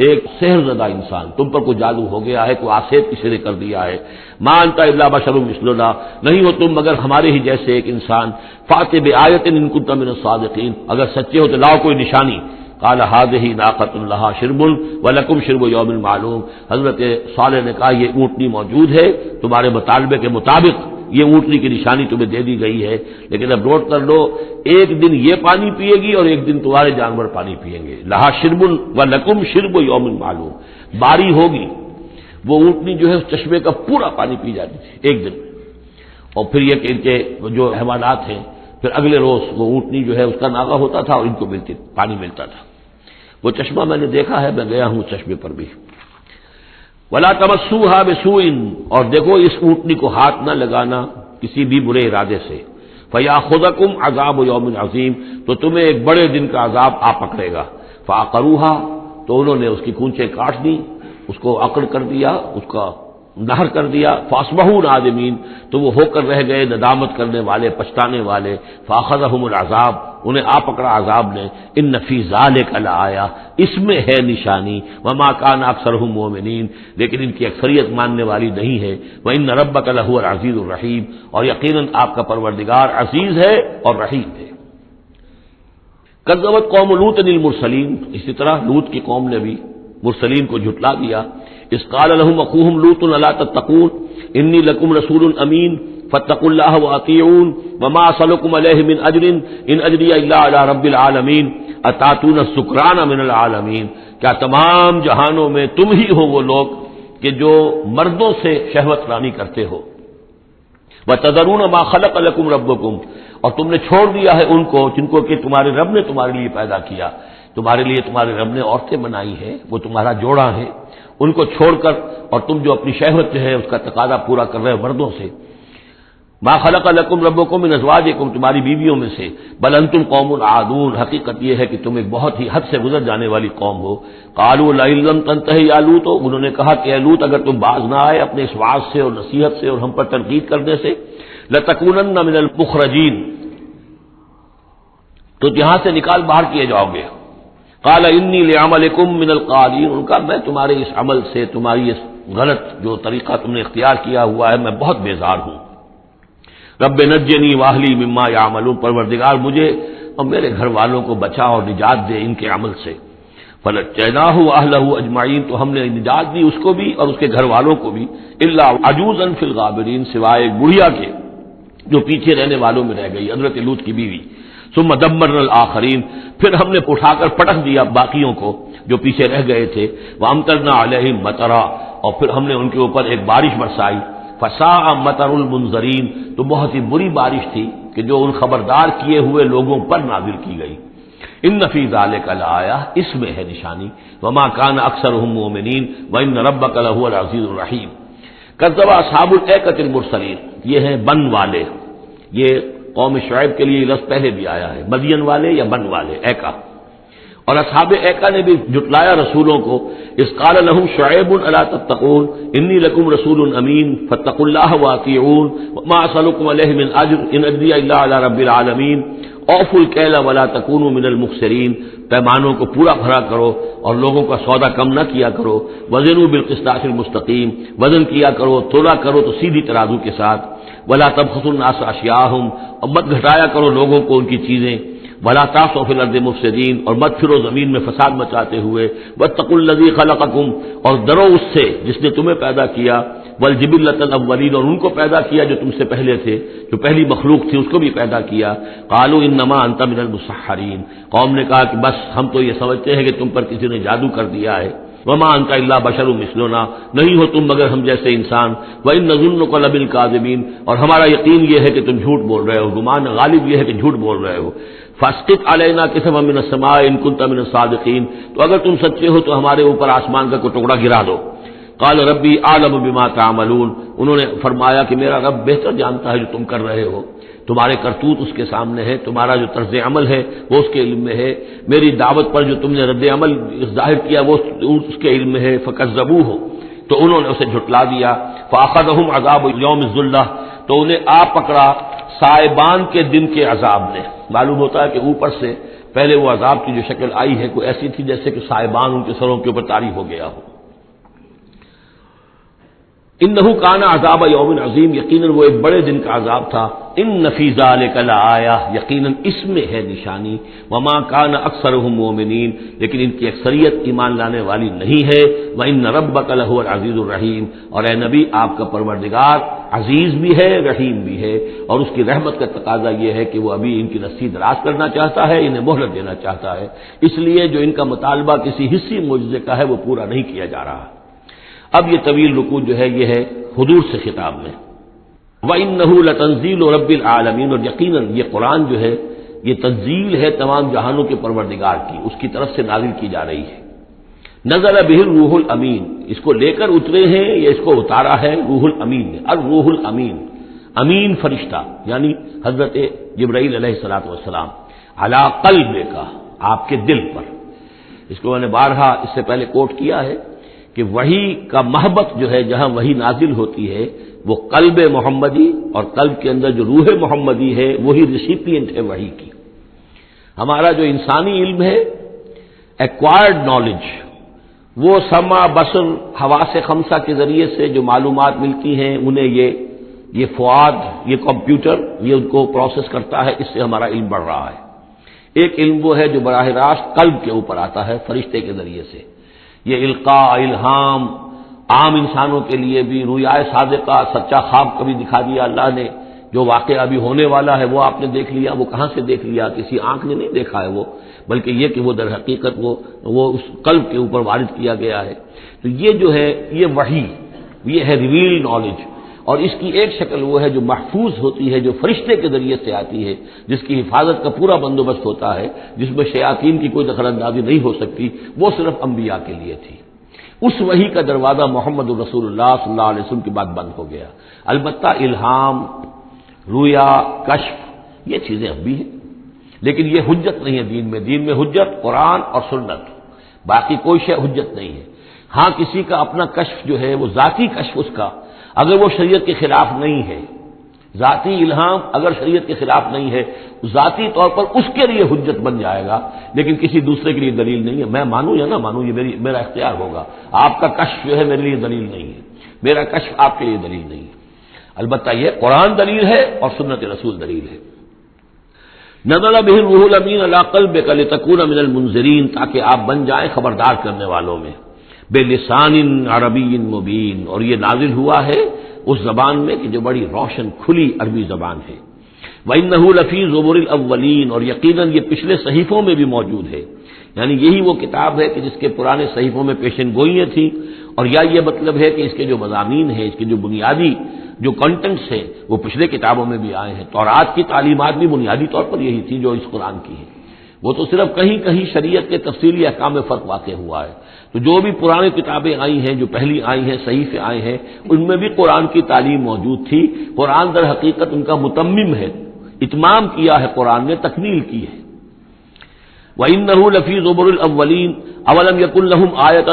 ایک سحر زدہ انسان، تم پر کوئی جادو ہو گیا ہے، کوئی آسیب کسی نے کر دیا ہے۔ ما انت الا بشر مثلنا، نہیں ہو تم مگر ہمارے ہی جیسے ایک انسان۔ فأت بآیۃ ان کنت من الصادقین، اگر سچے ہو تو لاؤ کوئی نشانی۔ قال هذه ناقۃ لها شرب ولکم شرب یوم معلوم، حضرت صالح نے کہا یہ اونٹنی موجود ہے، تمہارے مطالبے کے مطابق یہ اونٹنی کی نشانی تمہیں دے دی گئی ہے، لیکن اب نوٹ کر لو، ایک دن یہ پانی پیے گی اور ایک دن تمہارے جانور پانی پیئیں گے۔ لہا شرب ولکم شرب یوم معلوم، باری ہوگی، وہ اونٹنی جو ہے اس چشمے کا پورا پانی پی جاتی تھی ایک دن، اور پھر یہ کہ ان کے جو حیوانات ہیں پھر اگلے روز وہ اونٹنی جو ہے اس کا ناغہ ہوتا تھا اور ان کو پانی ملتا تھا۔ وہ چشمہ میں نے دیکھا ہے، میں گیا ہوں چشمے پر بھی۔ ولا تمسوها بسوء، اور دیکھو اس اونٹنی کو ہاتھ نہ لگانا کسی بھی برے ارادے سے۔ فیاخذکم عذاب یوم عظیم، تو تمہیں ایک بڑے دن کا عذاب آ پکڑے گا۔ فعقروها، تو انہوں نے اس کی کونچیں کاٹ دی، اس کو اکڑ کر دیا، اس کا نہر کر دیا۔ فاصبحوا نادمین، تو وہ ہو کر رہ گئے ندامت کرنے والے، پچھتانے والے۔ فاخذهم العذاب، انہیں آ پکڑا عذاب نے۔ ان فی ذلک لآیہ، اس میں ہے نشانی۔ وما کان اکثرهم مؤمنین، لیکن ان کی اکثریت ماننے والی نہیں ہے۔ وان ربک لہو العزیز الرحیم، اور یقیناً آپ کا پروردگار عزیز ہے اور رحیم ہے۔ کذبت قوم لوط المرسلین، اسی طرح لوط کی قوم نے بھی مرسلین کو جھٹلا دیا۔ اذ قال لهم اخوهم لوط الا تتقون انی لکم رسول امین فاتقوا اللہ واطیعون وما اسألکم علیہ من اجر ان اجری الا علی رب العالمین اتاتون السکران من العالمین، کیا تمام جہانوں میں تم ہی ہو وہ لوگ کہ جو مردوں سے شہوت رانی کرتے ہو۔ وتذرون ما خلق لکم ربکم، اور تم نے چھوڑ دیا ہے ان کو جن کو کہ تمہارے رب نے تمہارے لیے پیدا کیا، تمہارے لیے تمہارے رب نے عورتیں بنائی ہیں، وہ تمہارا جوڑا ہے، ان کو چھوڑ کر اور تم جو اپنی شہوت جو ہے اس کا تقاضا پورا کر رہے ہو مردوں سے۔ ما خلق لکم ربکم من ازواجکم، تمہاری بیویوں میں سے، بل انتم قوم عادون، حقیقت یہ ہے کہ تم ایک بہت ہی حد سے گزر جانے والی قوم ہو۔ قالوا لئن لم تنتہی یا لوط، انہوں نے کہا کہ اے لوط اگر تم باز نہ آئے اپنے اس وعظ سے اور نصیحت سے اور ہم پر تنقید کرنے سے، لتکونن من المخرجین، تو یہاں سے نکال باہر کیے جاؤ گے۔ قال انی لعملکم من القالین، ان کا میں تمہارے اس عمل سے، تمہاری اس غلط جو طریقہ تم نے اختیار کیا ہوا ہے، میں بہت بیزار ہوں۔ رب نجنی واہلی مما یعملون، پروردگار مجھے اور میرے گھر والوں کو بچا اور نجات دے ان کے عمل سے۔ فنجیناہ واہلہ اجمعین، تو ہم نے نجات دی اس کو بھی اور اس کے گھر والوں کو بھی، الا عجوزا فی الغابرین، سوائے ایک بڑھیا کے جو پیچھے رہنے والوں میں رہ گئی، حضرت لوط کی بیوی۔ ثم دمرنا الآخرین، پھر ہم نے اٹھا کر پٹک دیا باقیوں کو جو پیچھے رہ گئے تھے۔ وامطرنا علیہم مطرا، اور پھر ہم نے ان کے اوپر ایک بارش برسائی۔ فساء مطر المنذرین، تو بہت ہی بری بارش تھی کہ جو ان خبردار کیے ہوئے لوگوں پر نازل کی گئی۔ ان فی ذلک لآیہ، اس میں ہے نشانی۔ وما کان اکثرهم مؤمنین وان ربک لہو العزیز الرحیم۔ کذب اصحاب الایکۃ المرسلین، یہ ہیں بن والے، یہ قوم شعیب کے لیے لفظ پہلے بھی آیا ہے، مدین والے یا بن والے، ایکا۔ اور اصحاب ایکا نے بھی جھٹلایا رسولوں کو، اذ قال لهم شعیب الا تتقون انی لکم رسول امین فاتقوا اللہ واطیعون وما اسألکم علیہ من اجر ان اجریہ الا علی رب العالمین اوفوا الکیل ولا تکونوا من المخسرین، پیمانوں کو پورا بھرا کرو اور لوگوں کا سودا کم نہ کیا کرو، وزنوا بالقسطاس المستقیم، وزن کیا کرو، تولا کرو تو سیدھی ترازو کے ساتھ، ولا تبخسوا الناس اشیاءهم، اور مت گھٹایا کرو لوگوں کو ان کی چیزیں، ولا تعصوا فی الارض مفسدین، اور مت پھرو زمین میں فساد مچاتے ہوئے، واتقوا الذی خلقکم، اور ڈرو اس سے جس نے تمہیں پیدا کیا، والجبلۃ الاولین، اور ان کو پیدا کیا جو تم سے پہلے تھے، جو پہلی مخلوق تھی اس کو بھی پیدا کیا۔ قالوا انما انت من المسحرین، قوم نے کہا کہ بس ہم تو یہ سمجھتے ہیں کہ تم پر کسی نے جادو کر دیا ہے۔ وما انت الا بشر مثلنا، نہیں ہو تم مگر ہم جیسے انسان۔ وان نظنک لمن الکاذبین، اور ہمارا یقین یہ ہے کہ تم جھوٹ بول رہے ہو، گمان غالب یہ ہے کہ جھوٹ بول رہے ہو۔ فاسقط علینا کسفا من السماء ان کنت من الصادقین، تو اگر تم سچے ہو تو ہمارے اوپر آسمان کا کوئی ٹکڑا گرا دو۔ قال ربی اعلم بما تعملون، انہوں نے فرمایا کہ میرا رب بہتر جانتا ہے جو تم کر رہے ہو، تمہارے کرتوت اس کے سامنے ہے، تمہارا جو طرز عمل ہے وہ اس کے علم میں ہے، میری دعوت پر جو تم نے رد عمل ظاہر کیا وہ اس کے علم میں ہے۔ فکذبوہ، تو انہوں نے اسے جھٹلا دیا۔ فاخذہم عذاب یوم الذلہ، تو انہیں آ پکڑا سائبان کے دن کے عذاب نے۔ معلوم ہوتا ہے کہ اوپر سے پہلے وہ عذاب کی جو شکل آئی ہے کوئی ایسی تھی جیسے کہ سائبان ان کے سروں کے اوپر طاری ہو گیا ہو۔ انہ کان عذاب یوم عظیم، یقیناً وہ ایک بڑے دن کا عذاب تھا۔ ان فی ذلک لآیہ، یقیناً اس میں ہے نشانی۔ وما کان اکثرهم مؤمنین، لیکن ان کی اکثریت ایمان لانے والی نہیں ہے۔ وان ربک لہو العزیز الرحیم، اور اے نبی آپ کا پروردگار عزیز بھی ہے رحیم بھی ہے، اور اس کی رحمت کا تقاضا یہ ہے کہ وہ ابھی ان کی رسی دراز کرنا چاہتا ہے، انہیں مہلت دینا چاہتا ہے، اس لیے جو ان کا مطالبہ کسی حصی معجزے کا ہے وہ پورا نہیں کیا جا رہا۔ اب یہ طویل رکوع جو ہے یہ ہے حضور سے خطاب میں۔ وَإِنَّهُ لَتَنزِيلُ رَبِّ الْعَالَمِينَ، اور یقیناً یہ قرآن جو ہے یہ تنزیل ہے تمام جہانوں کے پروردگار کی، اس کی طرف سے نازل کی جا رہی ہے۔ نزل بہ الروح الامین، اس کو لے کر اترے ہیں یا اس کو اتارا ہے روح الامین نے، الروح الامین، امین فرشتہ یعنی حضرت جبرائیل علیہ الصلوۃ والسلام، علی قلب کا، آپ کے دل پر۔ اس کو میں نے بارہا اس سے پہلے کوٹ کیا ہے کہ وحی کا محبت جو ہے جہاں وحی نازل ہوتی ہے وہ قلب محمدی، اور قلب کے اندر جو روح محمدی ہے وہی ریسیپینٹ ہے وحی کی۔ ہمارا جو انسانی علم ہے ایکوائرڈ نالج، وہ سمع بصر حواس خمسہ کے ذریعے سے جو معلومات ملتی ہیں انہیں یہ فؤاد، یہ کمپیوٹر یہ ان کو پروسیس کرتا ہے، اس سے ہمارا علم بڑھ رہا ہے۔ ایک علم وہ ہے جو براہ راست قلب کے اوپر آتا ہے فرشتے کے ذریعے سے، یہ القاء الہام عام انسانوں کے لیے بھی، رؤیا صادقہ سچا خواب کبھی دکھا دیا اللہ نے، جو واقعہ ابھی ہونے والا ہے وہ آپ نے دیکھ لیا، وہ کہاں سے دیکھ لیا؟ کسی آنکھ نے نہیں دیکھا ہے وہ، بلکہ یہ کہ وہ در حقیقت وہ اس قلب کے اوپر وارد کیا گیا ہے۔ تو یہ جو ہے یہ وحی، یہ ہے ریویل نالج، اور اس کی ایک شکل وہ ہے جو محفوظ ہوتی ہے، جو فرشتے کے ذریعے سے آتی ہے، جس کی حفاظت کا پورا بندوبست ہوتا ہے، جس میں شیاطین کی کوئی دخل اندازی نہیں ہو سکتی، وہ صرف انبیاء کے لیے تھی۔ اس وحی کا دروازہ محمد رسول اللہ صلی اللہ علیہ وسلم کے بعد بند ہو گیا۔ البتہ الہام رویا، کشف، یہ چیزیں اب بھی ہیں، لیکن یہ حجت نہیں ہے دین میں حجت قرآن اور سنت، باقی کوئی شے حجت نہیں ہے۔ ہاں کسی کا اپنا کشف جو ہے وہ ذاتی کشف اس کا، اگر وہ شریعت کے خلاف نہیں ہے، ذاتی الہام اگر شریعت کے خلاف نہیں ہے، ذاتی طور پر اس کے لیے حجت بن جائے گا، لیکن کسی دوسرے کے لیے دلیل نہیں ہے۔ میں مانوں یا نہ مانوں یہ میرا اختیار ہوگا، آپ کا کشف جو ہے میرے لیے دلیل نہیں ہے، میرا کشف آپ کے لیے دلیل نہیں ہے۔ البتہ یہ قرآن دلیل ہے اور سنت رسول دلیل ہے۔ نزل بہ الروح الامین علی قلبک لتکون من المنذرین، تاکہ آپ بن جائیں خبردار کرنے والوں میں، بلسان عربی مبین، اور یہ نازل ہوا ہے اس زبان میں کہ جو بڑی روشن کھلی عربی زبان ہے۔ وَإِنَّهُ لَفِي زُبُرِ الْأَوَّلِينَ، اور یقیناً یہ پچھلے صحیفوں میں بھی موجود ہے، یعنی یہی وہ کتاب ہے کہ جس کے پرانے صحیفوں میں پیشن گوئیاں تھیں، اور یا یہ مطلب ہے کہ اس کے جو مضامین ہیں، اس کے جو بنیادی جو کنٹینٹس ہیں وہ پچھلے کتابوں میں بھی آئے ہیں۔ تورات کی تعلیمات بھی بنیادی طور پر یہی تھی جو اس قرآن کی ہے، وہ تو صرف کہیں کہیں شریعت کے تفصیلی احکام میں فرق واقع ہوا ہے۔ تو جو بھی پرانی کتابیں آئی ہیں، جو پہلی آئی ہیں، صحیفے آئے ہیں، ان میں بھی قرآن کی تعلیم موجود تھی۔ قرآن در حقیقت ان کا متمم ہے، اتمام کیا ہے قرآن نے، تکمیل کی ہے۔ وَإِنَّهُ لَفِي زُبُرِ الْأَوَّلِينَ أَوَلَمْ يَكُنْ لَهُمْ آيَةً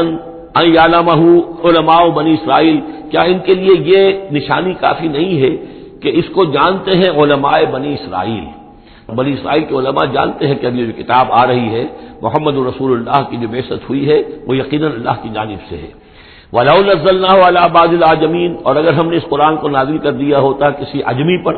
أَنْ يَعْلَمَهُ عُلَمَاءُ بنی اسرائیل، کیا ان کے لیے یہ نشانی کافی نہیں ہے کہ اس کو جانتے ہیں علماء بنی اسرائیل؟ بنی اسرائیل کے علماء جانتے ہیں کہ اب یہ جو کتاب آ رہی ہے محمد رسول اللہ کی جو بعثت ہوئی ہے وہ یقیناً اللہ کی جانب سے ہے۔ وَلَوْ نَزَّلْنَاهُ عَلَى بَعْضِ الْأَعْجَمِينَ، اور اگر ہم نے اس قرآن کو نازل کر دیا ہوتا کسی عجمی پر،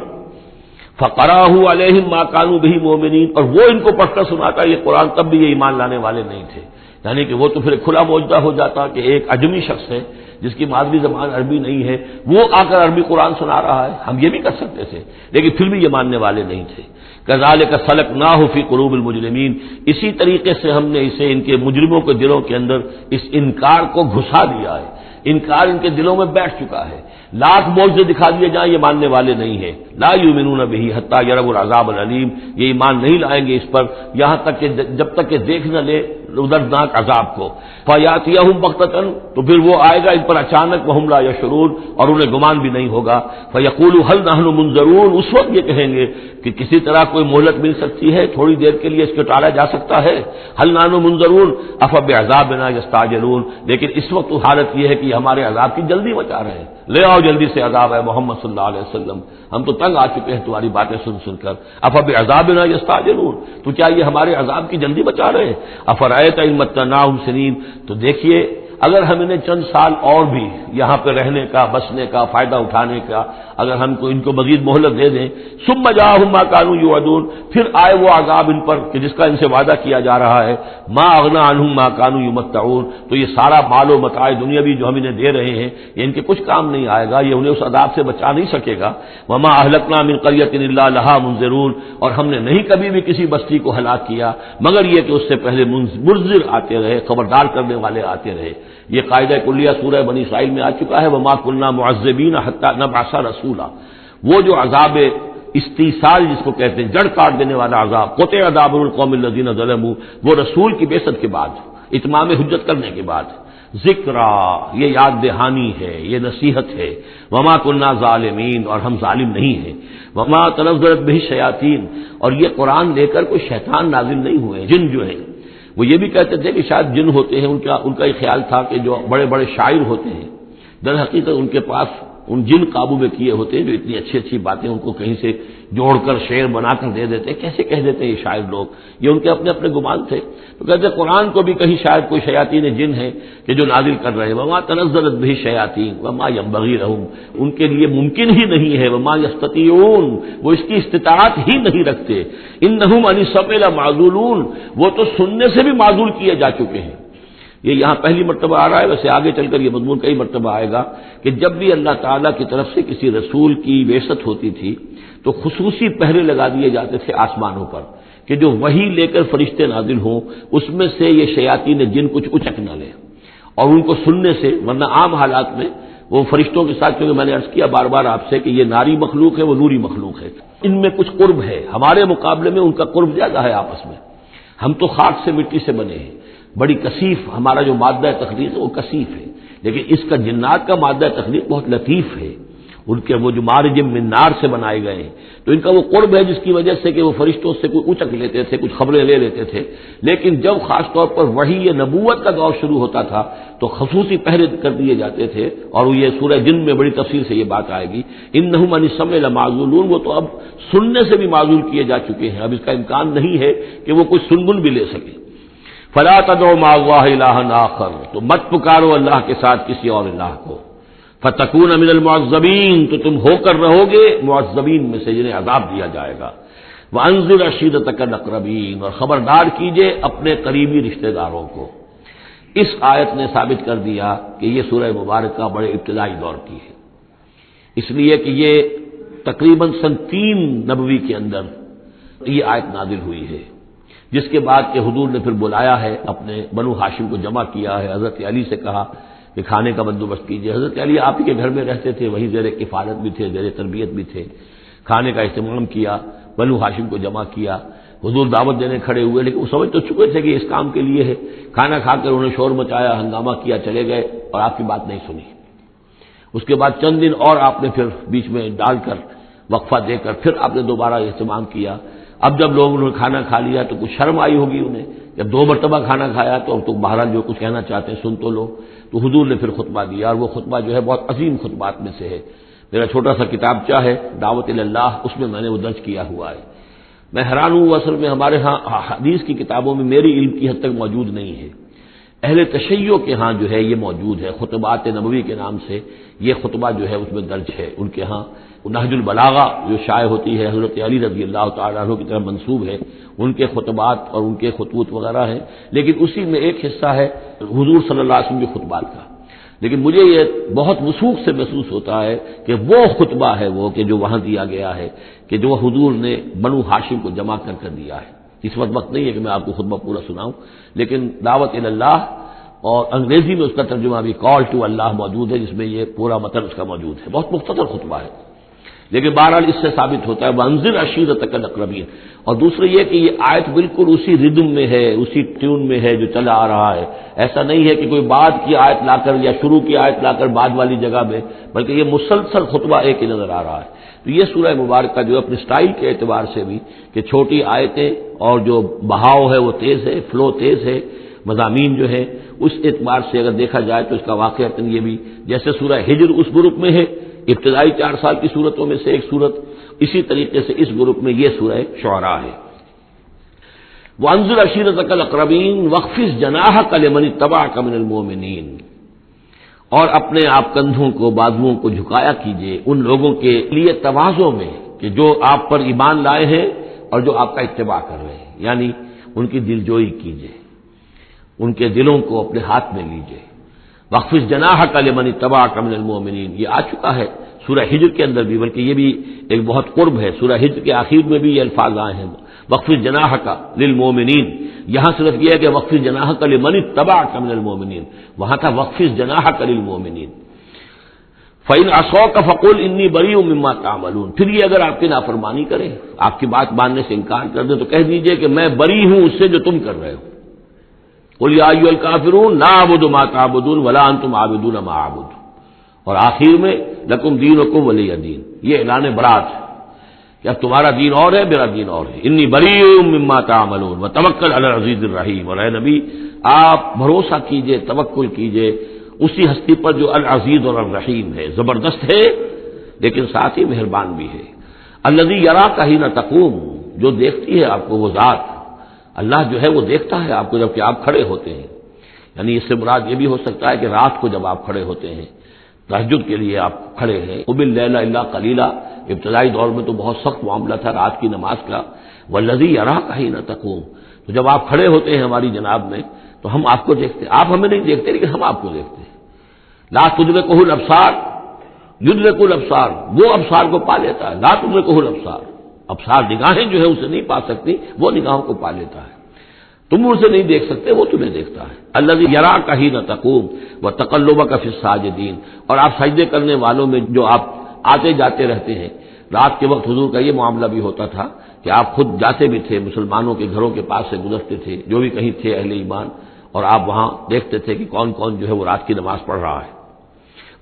فَقَرَأَهُ عَلَيْهِمْ مَا كَانُوا بِهِ مُؤْمِنِينَ، اور وہ ان کو پڑھ کر سناتا یہ قرآن، تب بھی یہ ایمان لانے والے نہیں تھے۔ یعنی کہ وہ تو پھر کھلا معجزہ ہو جاتا کہ ایک عجمی شخص ہے جس کی مادری زبان عربی نہیں ہے، وہ آ کر عربی قرآن سنا رہا ہے، ہم یہ بھی کر سکتے تھے، لیکن پھر بھی یہ ماننے والے نہیں تھے۔ كَذَلِكَ سَلَكْنَاهُ فِي قُلُوبِ الْمُجْرِمِينَ، اسی طریقے سے ہم نے اسے ان کے مجرموں کے دلوں کے اندر اس انکار کو گھسا دیا ہے، انکار ان کے دلوں میں بیٹھ چکا ہے۔ لاکھ معجزے دکھا دیے جائیں یہ ماننے والے نہیں ہیں۔ لا یؤمنون بہ حتی یروا العذاب العلیم، یہ ایمان نہیں لائیں گے اس پر یہاں تک کہ جب تک کہ دیکھ نہ لے دردناک عذاب کو۔ فیاتیہم بغتۃ، تو پھر وہ آئے گا ان پر اچانک، وہم لا یشعرون، اور انہیں گمان بھی نہیں ہوگا۔ فیقولوا ہل نحن منظرون، اس وقت یہ کہیں گے کہ کسی طرح کوئی مہلت مل سکتی ہے، تھوڑی دیر کے لیے اس کو ٹالا جا سکتا ہے۔ ہل نحن منظرون افبعذابنا یستعجلون، لیکن اس وقت تو حالت یہ ہے کہ یہ ہمارے عذاب کی جلدی مچا رہے ہیں، لے آؤ جلدی سے عذاب ہے محمد صلی اللہ علیہ وسلم، ہم تو تنگ آ چکے ہیں تمہاری باتیں سن سن کر۔ افبعذابنا یستعجلون، تو کیا یہ ہمارے عذاب کی جلدی بچا رہے ہیں؟ افرأیت ان متعناہم سنین، تو دیکھیے اگر ہم انہیں چند سال اور بھی یہاں پہ رہنے کا، بسنے کا، فائدہ اٹھانے کا، اگر ہم کو ان کو مزید مہلت دے دیں، ثم جاءہم ما كانوا یوعدون، پھر آئے وہ عذاب ان پر کہ جس کا ان سے وعدہ کیا جا رہا ہے، ما اغنی عنہم ما كانوا یمتعون، تو یہ سارا مال و متاع دنیاوی جو ہم انہیں دے رہے ہیں یہ ان کے کچھ کام نہیں آئے گا، یہ انہیں اس عذاب سے بچا نہیں سکے گا۔ وما اہلکنا من قریۃ الا لها منذرون، اور ہم نے نہیں کبھی بھی کسی بستی کو ہلاک کیا مگر یہ کہ اس سے پہلے منذر آتے رہے، خبردار کرنے والے آتے رہے۔ یہ قاعدہ کلیہ سورہ بنی اسرائیل میں آ چکا ہے، وما كنا معذبین حتی نبعث رسولا، وہ جو عذاب استیصال جس کو کہتے ہیں، جڑ کاٹ دینے والا عذاب، قطع عذاب القوم الذین ظلموا، وہ رسول کی بعثت کے بعد، اتمام حجت کرنے کے بعد، ذکرا یہ یاد دہانی ہے، یہ نصیحت ہے، وما كنا ظالمین، اور ہم ظالم نہیں ہیں، وما تنزلت به الشیاطین، اور یہ قرآن لے کر کوئی شیطان نازل نہیں ہوئے، جن جو ہیں وہ یہ بھی کہتے تھے کہ شاید جن ہوتے ہیں، ان کا یہ خیال تھا کہ جو بڑے بڑے شاعر ہوتے ہیں در حقیقت ان کے پاس ان جن قابو میں کیے ہوتے ہیں جو اتنی اچھی اچھی باتیں ان کو کہیں سے جوڑ کر شعر بنا کر دے دیتے، کیسے کہہ دیتے ہیں یہ شاعر لوگ، یہ ان کے اپنے اپنے گمان تھے۔ تو کہتے قرآن کو بھی کہیں شاید کوئی شیاطین جن ہیں کہ جو نازل کر رہے ہیں، وما تنزلت به الشیاطین وما ينبغي لهم، ان کے لیے ممکن ہی نہیں ہے، وما يستطيعون، وہ اس کی استطاعت ہی نہیں رکھتے، انہم عن السمع لمعزولون، وہ تو سننے سے بھی معزول کیے جا چکے ہیں۔ یہ یہاں پہلی مرتبہ آ رہا ہے، ویسے آگے چل کر یہ مضمون کئی مرتبہ آئے گا کہ جب بھی اللہ تعالیٰ کی طرف سے کسی رسول کی بعثت ہوتی تھی تو خصوصی پہرے لگا دیے جاتے تھے آسمانوں پر کہ جو وحی لے کر فرشتے نازل ہوں اس میں سے یہ شیاطین جن کچھ اچک نہ لیں، اور ان کو سننے سے، ورنہ عام حالات میں وہ فرشتوں کے ساتھ، کیونکہ میں نے عرض کیا بار بار آپ سے کہ یہ ناری مخلوق ہے، وہ نوری مخلوق ہے، ان میں کچھ قرب ہے، ہمارے مقابلے میں ان کا قرب زیادہ ہے آپس میں، ہم تو خاک سے مٹی سے بنے ہیں، بڑی کثیف ہمارا جو مادہ تخلیق ہے وہ کثیف ہے، لیکن اس کا جنات کا مادہ تخلیق بہت لطیف ہے، ان کے وہ جو مارج من نار سے بنائے گئے ہیں، تو ان کا وہ قرب ہے جس کی وجہ سے کہ وہ فرشتوں سے کوئی اچک لیتے تھے، کچھ خبریں لے لیتے تھے، لیکن جب خاص طور پر وحی نبوت کا دور شروع ہوتا تھا تو خصوصی پہرے کر دیے جاتے تھے، اور یہ سورہ جن میں بڑی تفصیل سے یہ بات آئے گی، انہم عن السمع لمعزولون، وہ تو اب سننے سے بھی معزول کیے جا چکے ہیں، اب اس کا امکان نہیں ہے کہ وہ کوئی سنگن بھی لے سکے۔ فلا تدعوا مع اللہ الہا آخر، تو مت پکارو اللہ کے ساتھ کسی اور الہ کو، فتکون من المعذبین، تو تم ہو کر رہو گے معذبین میں سے جنہیں عذاب دیا جائے گا۔ وانذر عشیرتک الاقربین، اور خبردار کیجئے اپنے قریبی رشتہ داروں کو۔ اس آیت نے ثابت کر دیا کہ یہ سورہ مبارکہ بڑے ابتدائی دور کی ہے، اس لیے کہ یہ تقریباً سن 3 نبوی کے اندر یہ آیت نازل ہوئی ہے، جس کے بعد کہ حضور نے پھر بلایا ہے، اپنے بنو ہاشم کو جمع کیا ہے، حضرت علی سے کہا کہ کھانے کا بندوبست کیجیے۔ حضرت علی آپ ہی کے گھر میں رہتے تھے، وہیں زیر کفالت بھی تھے، زیر تربیت بھی تھے، کھانے کا اہتمام کیا، بنو ہاشم کو جمع کیا، حضور دعوت دینے کھڑے ہوئے، لیکن وہ سمجھ تو چکے تھے کہ اس کام کے لیے ہے۔ کھانا کھا کر انہوں نے شور مچایا، ہنگامہ کیا، چلے گئے اور آپ کی بات نہیں سنی۔ اس کے بعد چند دن اور آپ نے پھر بیچ میں ڈال کر وقفہ دے کر پھر آپ نے دوبارہ اہتمام کیا۔ اب جب لوگوں نے کھانا کھا لیا تو کچھ شرم آئی ہوگی انہیں، جب 2 مرتبہ کھانا کھایا تو اب تو بہرحال جو کچھ کہنا چاہتے ہیں سن تو لو، تو حضور نے پھر خطبہ دیا، اور وہ خطبہ جو ہے بہت عظیم خطبات میں سے ہے۔ میرا چھوٹا سا کتابچہ ہے دعوت اللہ، اس میں میں نے وہ درج کیا ہوا ہے۔ میں حیران ہوں، اصل میں ہمارے ہاں حدیث کی کتابوں میں میری علم کی حد تک موجود نہیں ہے، اہل تشیع کے ہاں جو ہے یہ موجود ہے، خطبات نبوی کے نام سے یہ خطبہ جو ہے اس میں درج ہے ان کے ہاں۔ نہج البلاغہ جو شائع ہوتی ہے حضرت علی رضی اللہ تعالیٰ عنہ کی طرف منسوب ہے، ان کے خطبات اور ان کے خطوط وغیرہ ہیں، لیکن اسی میں ایک حصہ ہے حضور صلی اللہ علیہ وسلم کے خطبات کا۔ لیکن مجھے یہ بہت وثوق سے محسوس ہوتا ہے کہ وہ خطبہ ہے وہ کہ جو وہاں دیا گیا ہے، کہ جو حضور نے بنو ہاشم کو جمع کر دیا ہے۔ اس وقت نہیں ہے کہ میں آپ کو خطبہ پورا سناؤں، لیکن دعوت اللہ اور انگریزی میں اس کا ترجمہ بھی کال ٹو اللہ موجود ہے، جس میں یہ پورا متن اس کا موجود ہے، بہت مختصر خطبہ ہے، لیکن بہرحال اس سے ثابت ہوتا ہے وانذر عشیرتک الاقربین۔ اور دوسرے یہ کہ یہ آیت بالکل اسی ردم میں ہے، اسی ٹیون میں ہے جو چلا آ رہا ہے، ایسا نہیں ہے کہ کوئی بعد کی آیت لا کر یا شروع کی آیت لا کر بعد والی جگہ میں، بلکہ یہ مسلسل خطبہ ایک ہی نظر آ رہا ہے۔ تو یہ سورہ مبارکہ جو اپنے سٹائل کے اعتبار سے بھی کہ چھوٹی آیتیں اور جو بہاؤ ہے وہ تیز ہے، فلو تیز ہے، مضامین جو ہے اس اعتبار سے اگر دیکھا جائے تو اس کا واقعہ یہ بھی جیسے سورہ ہجر اس گروپ میں ہے، ابتدائی 4 سال کی صورتوں میں سے ایک صورت، اسی طریقے سے اس گروپ میں یہ سورہ شعراء ہے۔ وانذر عشیرتک الاقربین واخفض جناحک لمن اتبعک من المؤمنین، اور اپنے آپ کندھوں کو، بازوؤں کو جھکایا کیجیے ان لوگوں کے لیے تواضع میں کہ جو آپ پر ایمان لائے ہیں اور جو آپ کا اتباع کر رہے ہیں، یعنی ان کی دلجوئی کیجیے، ان کے دلوں کو اپنے ہاتھ میں لیجیے۔ واخفض جناحک لمن اتبعک من المؤمنین، یہ آ چکا ہے سورہ ہجر کے اندر بھی، بلکہ یہ بھی ایک بہت قرب ہے، سورہ ہجر کے آخر میں بھی یہ الفاظ آئے ہیں واخفض جناحک للمؤمنین، یہاں صرف یہ ہے کہ واخفض جناحک لمن اتبعک من المؤمنین، وہاں تھا واخفض جناحک للمؤمنین۔ فإن عصوک فقل انی بریء مما تعملون، پھر یہ اگر آپ کی نافرمانی کریں، آپ کی بات ماننے سے انکار کر دیں تو کہہ دیجئے کہ میں بری ہوں اس سے جو تم کر رہے ہو۔ قل یا ایھا الکافرون لا اعبد ما تعبدون ولا انتم عابدون ما اعبد، اور آخر میں لکم دینکم ولی دین، یہ اعلان برات ہے کہ اب تمہارا دین اور ہے، میرا دین اور ہے۔ انی بریء مما تعملون وتوکل علی العزیز الرحیم، اور اے نبی آپ بھروسہ کیجئے، توکل کیجئے اسی ہستی پر جو العزیز اور الرحیم ہے، زبردست ہے لیکن ساتھ ہی مہربان بھی ہے۔ الذی یراک حین تقوم، جو دیکھتی ہے آپ کو وہ ذات، اللہ جو ہے وہ دیکھتا ہے آپ کو جب کہ آپ کھڑے ہوتے ہیں، یعنی اس سے مراد یہ بھی ہو سکتا ہے کہ رات کو جب آپ کھڑے ہوتے ہیں، تہجد کے لیے آپ کھڑے ہیں۔ قم اللیل الا قلیلا، ابتدائی دور میں تو بہت سخت معاملہ تھا رات کی نماز کا، والذی یراک حین تقوم، تو جب آپ کھڑے ہوتے ہیں ہماری جناب میں تو ہم آپ کو دیکھتے ہیں، آپ ہمیں نہیں دیکھتے لیکن ہم آپ کو دیکھتے ہیں۔ لا تدرکہ الابصار یدرک الابصار، وہ ابصار کو پا لیتا ہے، لا تدرکہ الابصار، ابصار نگاہیں جو ہے اسے نہیں پا سکتی، وہ نگاہوں کو پا لیتا ہے، تم اسے نہیں دیکھ سکتے، وہ تمہیں دیکھتا ہے۔ الذی یراک حین تقوم وتقلبک فی الساجدین، اور آپ سجدے کرنے والوں میں جو آپ آتے جاتے رہتے ہیں، رات کے وقت حضور کا یہ معاملہ بھی ہوتا تھا کہ آپ خود جاتے بھی تھے، مسلمانوں کے گھروں کے پاس سے گزرتے تھے جو بھی کہیں تھے اہل ایمان، اور آپ وہاں دیکھتے تھے کہ کون کون جو ہے وہ رات کی نماز پڑھ رہا ہے۔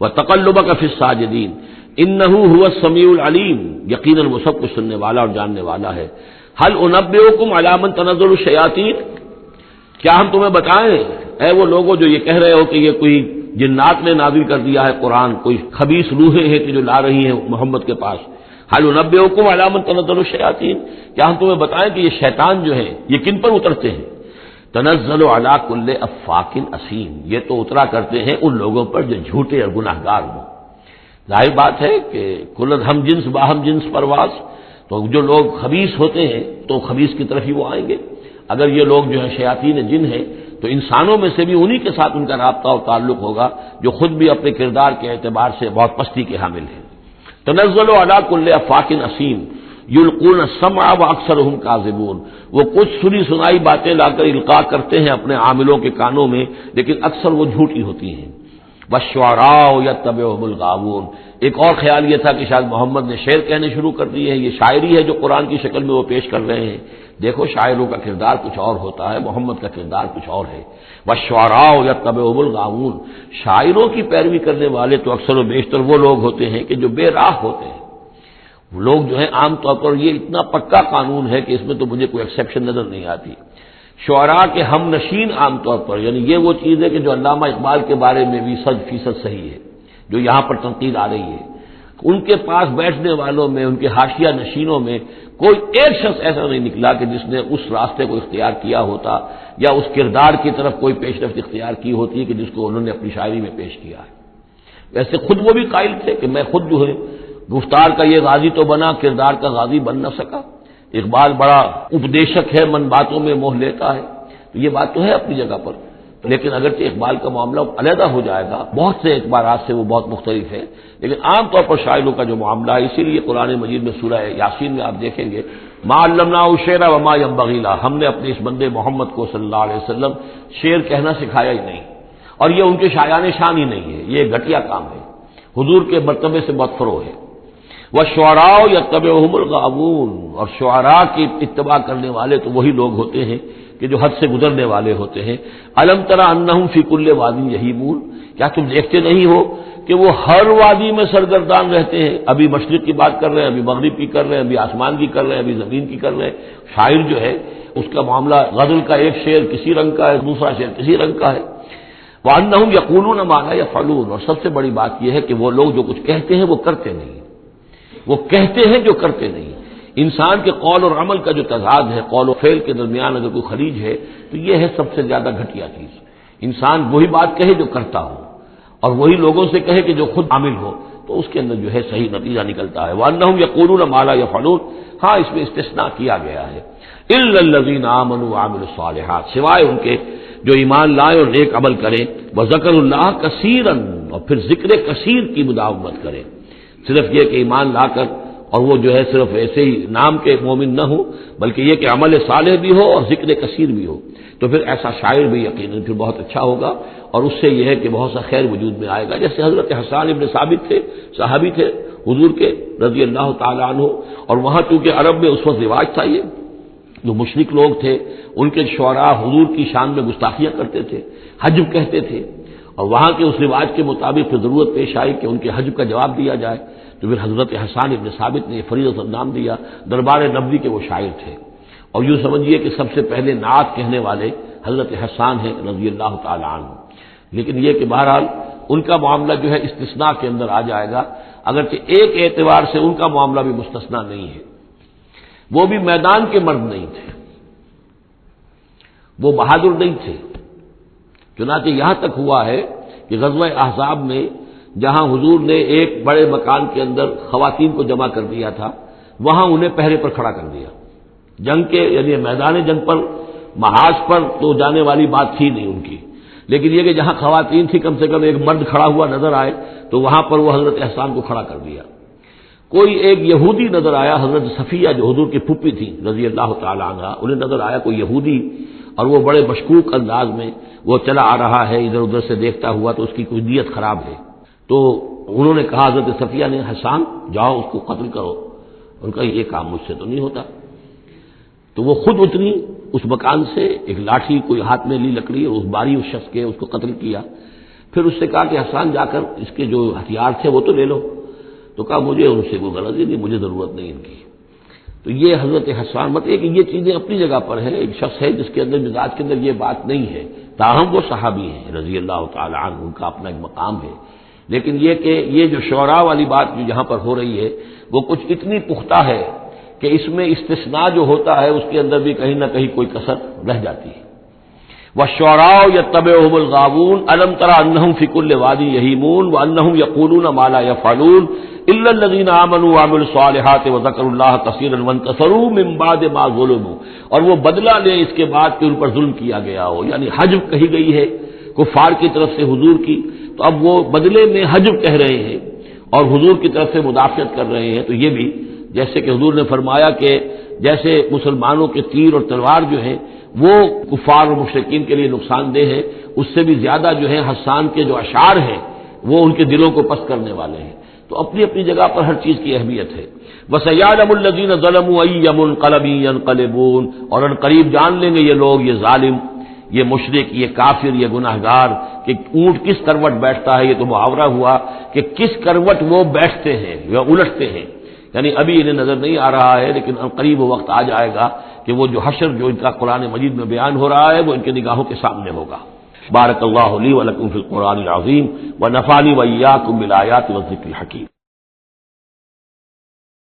وتقلبک فی الساجدین انہ هو السمیع العلیم، یقیناً وہ سب کچھ سننے والا اور جاننے والا ہے۔ هل انبئکم علی من تنزل الشیاطین، کیا ہم تمہیں بتائیں اے وہ لوگوں جو یہ کہہ رہے ہو کہ یہ کوئی جنات نے نازل کر دیا ہے قرآن، کوئی خبیث روحیں ہیں کہ جو لا رہی ہیں محمد کے پاس، هل انبئکم علی من تنزل الشیاطین، کیا ہم تمہیں بتائیں کہ یہ شیطان جو ہیں یہ کن پر اترتے ہیں؟ تنزل علی کل افاک اثیم، یہ تو اترا کرتے ہیں ان لوگوں پر جو جھوٹے اور گناہگار ہوں۔ ظاہر بات ہے کہ کل ہم جنس باہم جنس پرواز، تو جو لوگ خبیث ہوتے ہیں تو خبیث کی طرف ہی وہ آئیں گے۔ اگر یہ لوگ جو ہے شیاطین جن ہیں تو انسانوں میں سے بھی انہی کے ساتھ ان کا رابطہ اور تعلق ہوگا جو خود بھی اپنے کردار کے اعتبار سے بہت پستی کے حامل ہیں۔ تنزل علی کل افاک اثیم یلقون السمع واکثرهم کاذبون، وہ کچھ سنی سنائی باتیں لا کر القاء کرتے ہیں اپنے عاملوں کے کانوں میں، لیکن اکثر وہ جھوٹی ہوتی ہیں۔ والشعراء یتبعهم الغاوون، ایک اور خیال یہ تھا کہ شاید محمد نے شعر کہنے شروع کر دیے ہیں، یہ شاعری ہے جو قرآن کی شکل میں وہ پیش کر رہے ہیں۔ دیکھو شاعروں کا کردار کچھ اور ہوتا ہے، محمد کا کردار کچھ اور ہے۔ والشعراء یتبعهم الغاوون، شاعروں کی پیروی کرنے والے تو اکثر و بیشتر وہ لوگ ہوتے ہیں کہ جو بے راہ ہوتے ہیں۔ وہ لوگ جو ہیں عام طور پر، یہ اتنا پکا قانون ہے کہ اس میں تو مجھے کوئی ایکسیپشن نظر نہیں آتی، شعراء کے ہم نشین عام طور پر، یعنی یہ وہ چیز ہے کہ جو علامہ اقبال کے بارے میں بھی 100% صحیح ہے، جو یہاں پر تنقید آ رہی ہے، ان کے پاس بیٹھنے والوں میں، ان کے حاشیہ نشینوں میں کوئی ایک شخص ایسا نہیں نکلا کہ جس نے اس راستے کو اختیار کیا ہوتا یا اس کردار کی طرف کوئی پیش رفت اختیار کی ہوتی ہے کہ جس کو انہوں نے اپنی شاعری میں پیش کیا ہے۔ ویسے خود وہ بھی قائل تھے کہ میں خود جو ہے گفتار کا یہ غازی تو بنا، کردار کا غازی بن نہ سکا۔ اقبال بڑا اپدیشک ہے، من باتوں میں موہ لیتا ہے، تو یہ بات تو ہے اپنی جگہ پر، لیکن اگرچہ اقبال کا معاملہ علیحدہ ہو جائے گا، بہت سے اعتبارات سے وہ بہت مختلف ہے، لیکن عام طور پر شاعروں کا جو معاملہ ہے، اسی لیے قرآن مجید میں سورہ یاسین میں آپ دیکھیں گے ما علمناہ الشعر وما ينبغی له، ہم نے اپنے اس بندے محمد کو صلی اللہ علیہ وسلم شعر کہنا سکھایا ہی نہیں، اور یہ ان کے شایان شان ہی نہیں ہے، یہ گھٹیا کام ہے، حضور کے مرتبے سے بہت فرو ہے۔ والشعراء یتبعهم الغاوون، اور شعراء کی اتباع کرنے والے تو وہی لوگ ہوتے ہیں کہ جو حد سے گزرنے والے ہوتے ہیں۔ الم تری انہم فی کل واد یہیمون، کیا تم دیکھتے نہیں ہو کہ وہ ہر وادی میں سرگردان رہتے ہیں؟ ابھی مشرق کی بات کر رہے ہیں، ابھی مغرب کی کر رہے ہیں، ابھی آسمان کی کر رہے ہیں، ابھی زمین کی کر رہے ہیں۔ شاعر جو ہے اس کا معاملہ غزل کا ایک شعر کسی رنگ کا ہے، دوسرا شعر کسی رنگ کا ہے۔ وانہم یقولون ما لا یفعلون، اور سب سے بڑی بات یہ ہے کہ وہ لوگ جو کچھ کہتے ہیں وہ کرتے نہیں، وہ کہتے ہیں جو کرتے نہیں۔ انسان کے قول اور عمل کا جو تضاد ہے، قول و فعل کے درمیان اگر کوئی خلیج ہے تو یہ ہے سب سے زیادہ گھٹیا چیز۔ انسان وہی بات کہے جو کرتا ہو، اور وہی لوگوں سے کہے کہ جو خود عامل ہو، تو اس کے اندر جو ہے صحیح نتیجہ نکلتا ہے۔ وَأَنَّهُمْ يَقُولُونَ مَا لَا يَفْعَلُونَ، ہاں اس میں استثناء کیا گیا ہے، إِلَّا الَّذِينَ آمَنُوا وَعَمِلُوا الصَّالِحَاتِ، سوائے ان کے جو ایمان لائے اور نیک عمل کریں، وَذَكَرُوا اللَّهَ كَثِيرًا، اور پھر ذکر کثیر کی مداومت کریں۔ صرف یہ کہ ایمان لا کر اور وہ جو ہے صرف ایسے ہی نام کے مومن نہ ہو، بلکہ یہ کہ عمل صالح بھی ہو اور ذکر کثیر بھی ہو، تو پھر ایسا شاعر بھی یقیناً پھر بہت اچھا ہوگا، اور اس سے یہ ہے کہ بہت سا خیر وجود میں آئے گا۔ جیسے حضرت حسان ابن ثابت تھے، صحابی تھے حضور کے رضی اللہ تعالیٰ عنہ، اور وہاں چونکہ عرب میں اس وقت رواج تھا، یہ جو مشرک لوگ تھے ان کے شعراء حضور کی شان میں گستاخیاں کرتے تھے، حجب کہتے تھے، اور وہاں کے اس رواج کے مطابق پھر ضرورت پیش آئی کہ ان کے حجب کا جواب دیا جائے، تو پھر حضرت حسان ابن ثابت نے فریضۃ نام دیا، دربار نبوی کے وہ شاعر تھے، اور یوں سمجھیے کہ سب سے پہلے نعت کہنے والے حضرت حسان ہیں رضی اللہ تعالی عنہ۔ لیکن یہ کہ بہرحال ان کا معاملہ جو ہے استثناء کے اندر آ جائے گا، اگرچہ ایک اعتبار سے ان کا معاملہ بھی مستثنیٰ نہیں ہے، وہ بھی میدان کے مرد نہیں تھے، وہ بہادر نہیں تھے۔ چنانچہ یہاں تک ہوا ہے کہ غزوہ احزاب میں جہاں حضور نے ایک بڑے مکان کے اندر خواتین کو جمع کر دیا تھا، وہاں انہیں پہرے پر کھڑا کر دیا، جنگ کے یعنی میدان جنگ پر محاذ پر تو جانے والی بات تھی نہیں ان کی، لیکن یہ کہ جہاں خواتین تھی کم سے کم ایک مرد کھڑا ہوا نظر آئے تو وہاں پر وہ حضرت احسان کو کھڑا کر دیا۔ کوئی ایک یہودی نظر آیا، حضرت صفیہ جو حضور کی پھوپھی تھی رضی اللہ تعالی عنہ، انہیں نظر آیا کوئی یہودی، اور وہ بڑے مشکوک انداز میں وہ چلا آ رہا ہے ادھر ادھر سے دیکھتا ہوا، تو اس کی کوئی نیت خراب ہے۔ تو انہوں نے کہا، حضرت صفیہ نے، حسان جاؤ اس کو قتل کرو۔ ان کا یہ کام مجھ سے تو نہیں ہوتا۔ تو وہ خود اتری اس مکان سے، ایک لاٹھی کوئی ہاتھ میں لی لکڑی، اور اس باری اس شخص کے اس کو قتل کیا۔ پھر اس سے کہا کہ حسان جا کر اس کے جو ہتھیار تھے وہ تو لے لو. تو کہا مجھے ان سے کوئی غرض ہی نہیں، مجھے ضرورت نہیں ان کی. تو یہ حضرت حسان مطلب کہ یہ چیزیں اپنی جگہ پر ہیں. ایک شخص ہے جس کے اندر مزاج کے اندر یہ بات نہیں ہے، تاہم وہ صحابی ہیں رضی اللہ تعالی عنہ، ان کا اپنا ایک مقام ہے. لیکن یہ کہ یہ جو شعراء والی بات جو یہاں پر ہو رہی ہے وہ کچھ اتنی پختہ ہے کہ اس میں استثناء جو ہوتا ہے اس کے اندر بھی کہیں نہ کہیں کوئی کسر رہ جاتی ہے. وَالشُّعَرَاءُ يَتَّبِعُهُمُ الْغَاوُونَ أَلَمْ تَرَ أَنَّهُمْ فِي كُلِّ وَادٍ يَهِيمُونَ وَأَنَّهُمْ يَقُولُونَ مَا لَا يَفْعَلُونَ إِلَّا الَّذِينَ آمَنُوا وَعَمِلُوا الصَّالِحَاتِ وَذَكَرُوا اللَّهَ كَثِيرًا وَانتَصَرُوا مِن بَعْدِ مَا ظُلِمُوا، اور وہ بدلہ لیں اس کے بعد کہ ان پر ظلم کیا گیا ہو. یعنی حجب کہی گئی ہے کفار کی طرف سے حضور کی، تو اب وہ بدلے میں حجب کہہ رہے ہیں اور حضور کی طرف سے مدافعت کر رہے ہیں. تو یہ بھی جیسے کہ حضور نے فرمایا کہ جیسے مسلمانوں کے تیر اور تلوار جو ہیں وہ کفار اور مشرکین کے لیے نقصان دہ ہے، اس سے بھی زیادہ جو ہے حسان کے جو اشعار ہیں وہ ان کے دلوں کو پست کرنے والے ہیں. تو اپنی اپنی جگہ پر ہر چیز کی اہمیت ہے. وَسَيَعْلَمُ الَّذِينَ ظَلَمُوا أَيَّ مُنقَلَبٍ يَنقَلِبُونَ، اور ان قریب جان لیں گے یہ لوگ، یہ ظالم، یہ مشرک، یہ کافر، یہ گناہگار کہ اونٹ کس کروٹ بیٹھتا ہے. یہ تو محاورہ ہوا کہ کس کروٹ وہ بیٹھتے ہیں یا الٹتے ہیں. یعنی ابھی انہیں نظر نہیں آ رہا ہے لیکن قریب وہ وقت آ جائے گا کہ وہ جو حشر جو ان کا قرآن مجید میں بیان ہو رہا ہے وہ ان کی نگاہوں کے سامنے ہوگا. بارک اللہ لی و لکم فی القرآن العظیم و نفعنی و ایاکم بالآیات والذکر الحکیم.